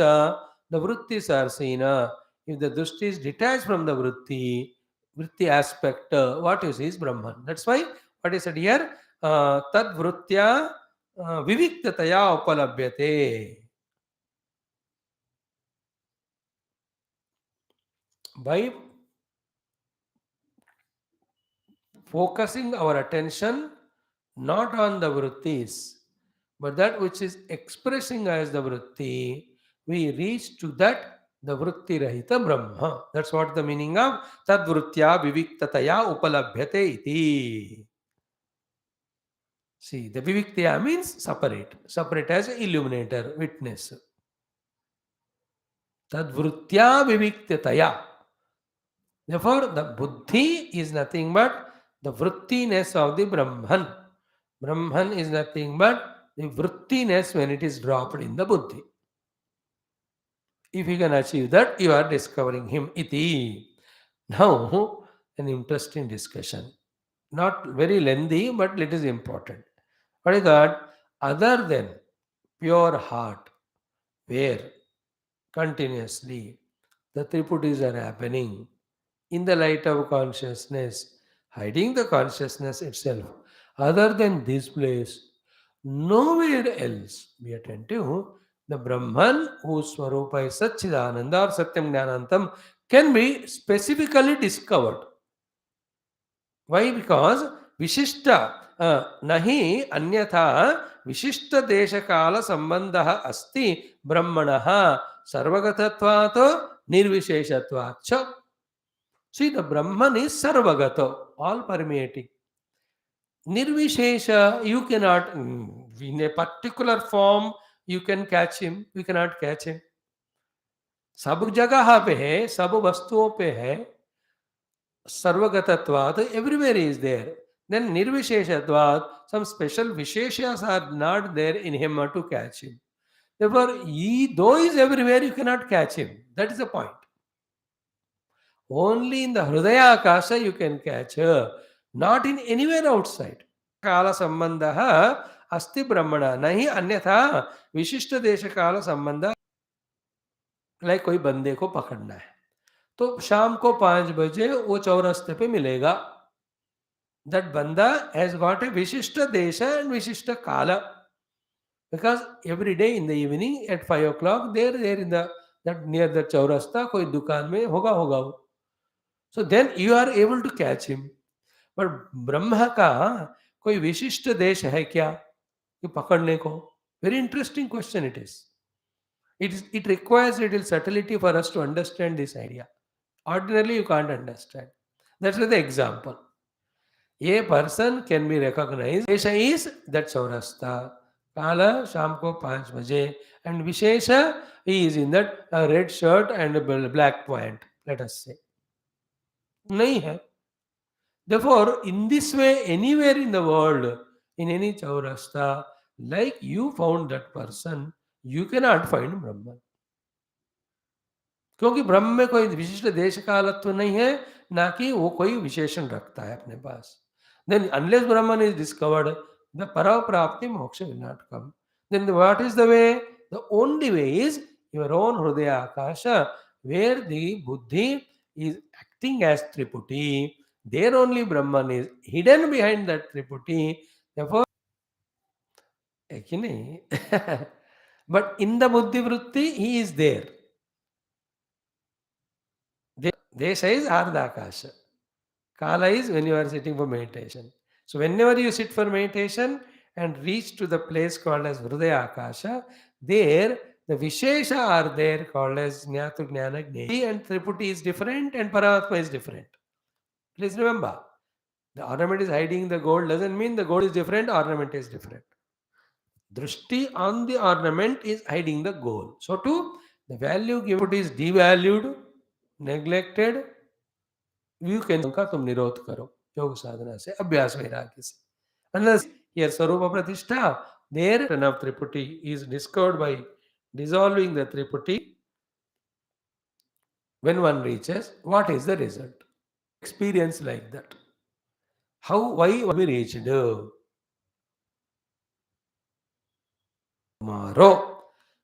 are seen. If the drishti is detached from the vritti aspect, what you see is Brahman. That's why what is said here, tad vrittya viviktataya upalabhyate. By focusing our attention not on the vrittis, but that which is expressing as the vritti, we reach to that the vritti rahita Brahma. That's what the meaning of tadvrutya viviktataya upalabdhyate iti. See, the viviktya means separate. Separate as illuminator, witness. Tadvrutya viviktataya. Therefore, the buddhi is nothing but the vrittiness of the Brahman. Brahman is nothing but the vrittiness when it is dropped in the buddhi. If you can achieve that, you are discovering him iti. Now, an interesting discussion. Not very lengthy, but it is important. What is that? Other than pure heart, where continuously the triputis are happening in the light of consciousness, hiding the consciousness itself. Other than this place, nowhere else, be attentive, the Brahman, whose Swarupa is Satchidananda or Satyam Jnanantam, can be specifically discovered. Why? Because Vishishta, nahi anyatha Vishishta Deshakala Sambandha asti Brahmanaha Sarvagatatvato Nirvisheshatvacha. See, the Brahman is Sarvagato, all permeating. Nirvishesha, you cannot, in a particular form, you can catch him, we cannot catch him. सब जगह पे है, सब वस्तुओं पे है, सर्वगतत्वात्, everywhere is there. Then nirvisheshatvat, some special visheshas are not there in him to catch him. Therefore, though he is everywhere, you cannot catch him. That is the point. Only in the Hridaya Akasha you can catch her, not in anywhere outside. Kala Sambandha Asti Brahmana, Nahi Anyatha Vishishta Desha Kala Sambandha. Like कोई बंदे को पकड़ना है तो शाम को 5 बजे वो चौरस्ते पे मिलेगा. That banda has got a Vishishta Desha and Vishishta Kala. Because every day in the evening at 5 o'clock, there in the that near the chaurasta, कोई दुकान में होगा वो. So then you are able to catch him. But ब्रह्म का कोई विशिष्ट देश है क्या कि पकड़ने को? Very interesting question it is. It requires a little subtlety for us to understand this idea. Ordinarily you can't understand. That's the example. A person can be recognized. Desha is that Saurashta. Kala शाम को 5 बजे. And Vishesha, he is in that red shirt and a black pant, let us say. नहीं है. Therefore, in this way, anywhere in the world, in any chaurasta, like you found that person, you cannot find Brahman. क्योंकि ब्रह्म में कोई विशिष्ट देश कालत्व नहीं है, ना कि वो कोई विशेषण रखता है अपने पास. Then unless Brahman is discovered, the paraprapti moksha will not come. Then what is the way? The only way is your own Hridaya Akasha, where the buddhi is acting as Triputi. There only Brahman is hidden behind that Triputi. Therefore, but in the buddhi vritti, he is there. Desha is Ardhakasha. Kala is when you are sitting for meditation. So whenever you sit for meditation and reach to the place called as Hridaya Akasha, there the Vishesha are there called as Jnatu Jnana Jneti, and Triputi is different and Paramatma is different. Please remember, the ornament is hiding the gold doesn't mean the gold is different, ornament is different. Drishti on the ornament is hiding the gold. So too, the value given is devalued, neglected. You can का तुम निरोध करो योग साधना से, अभ्यास वैराग्य से. Unless here Sarupa Pratishtha, there enough Triputi is discovered by dissolving the Triputi. When one reaches, what is the result? Experience like that. How, why we reached? Tomorrow.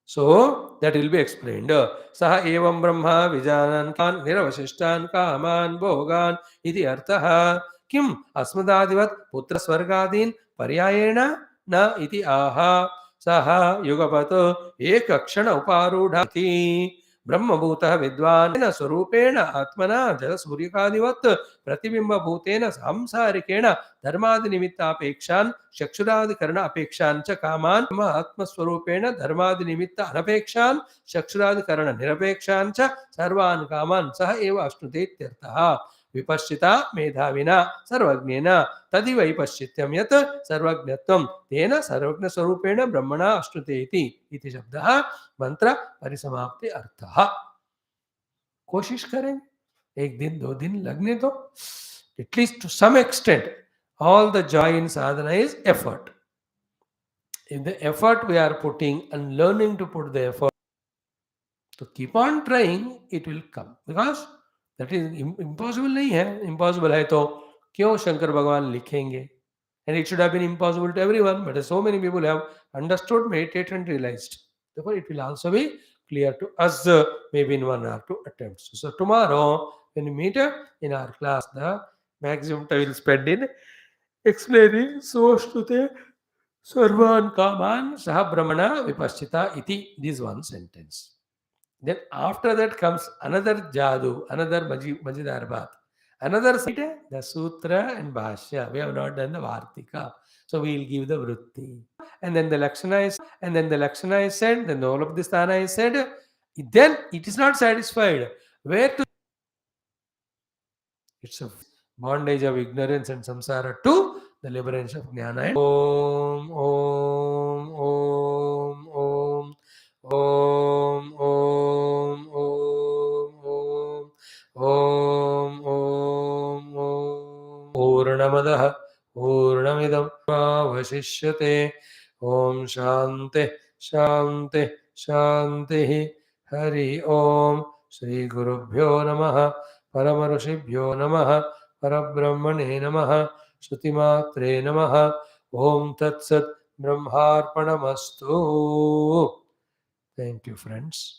So that will be explained. Saha evam brahma vijanan kan niravashishtan kaman bhogan iti arthaha kim asmadadivat putra swargadin paryayena na iti aha saha yugapato ekakshana uparudhati ब्रह्मभूतः विद्वान् स्वरूपेण आत्मना जलसूर्यकादिवत् प्रतिबिम्बभूतेन सांसारिकेण धर्मादिनिमित्तापेक्षान् चक्षुरादिकरण अपेक्षान् च कामान् आत्मस्वरूपेण धर्मादिनिमित्त अनपेक्षान् चक्षुरादिकरण निरपेक्षान् च सर्वान् कामान् सह एव अश्नुते इत्यर्थः। विपश्चिता मेधाविना सर्वज्ञेन तदि वैपश्चित्यं यत् सर्वज्ञत्वं तेन सर्वज्ञस्वरूपेण ब्रह्मणा अश्नुते इति शब्दः मंत्र परिसमाप्ति अर्थः। कोशिश करें, एक दिन दो दिन लगने दो, at least to some extent. All the joy in sadhana is effort. If the effort we are putting and learning to put the effort, to keep on trying, it will come. Because that is impossible नहीं है. Impossible है तो क्यों शंकर भगवान लिखेंगे? And it should have been impossible to everyone, but so many people have understood, meditated and realized. Therefore, it will also be clear to us maybe in 1 or 2 attempts. So tomorrow, when we meet in our class, the maximum time will spend in explaining Svashtute Sarvan Kaman Saha Brahmana Vipaschita iti, this one sentence. Then after that comes another Jadu, another Majidar Baat. Another side, the Sutra and Bhashya. We have not done the Vartika. So we will give the Vritti. And then the Lakshana is said, then all of the Sthana is said. Then it is not satisfied. Where to? It's a bondage of ignorance and samsara to the liberation of jnana. Om, Om, Om, Om, Om, Om, Om, Om, Om, Om. Purnamadah Purnamidam Vasishyate. Om Shanti Shanti Shanti. Hari Om. Shri Gurubhyo Namaha. परम ऋषिभ्यो नमः परब्रह्मणे नमः श्रुतिमात्रे नमः ओम तत्सत् ब्रह्मार्पणमस्तु. Thank you, friends.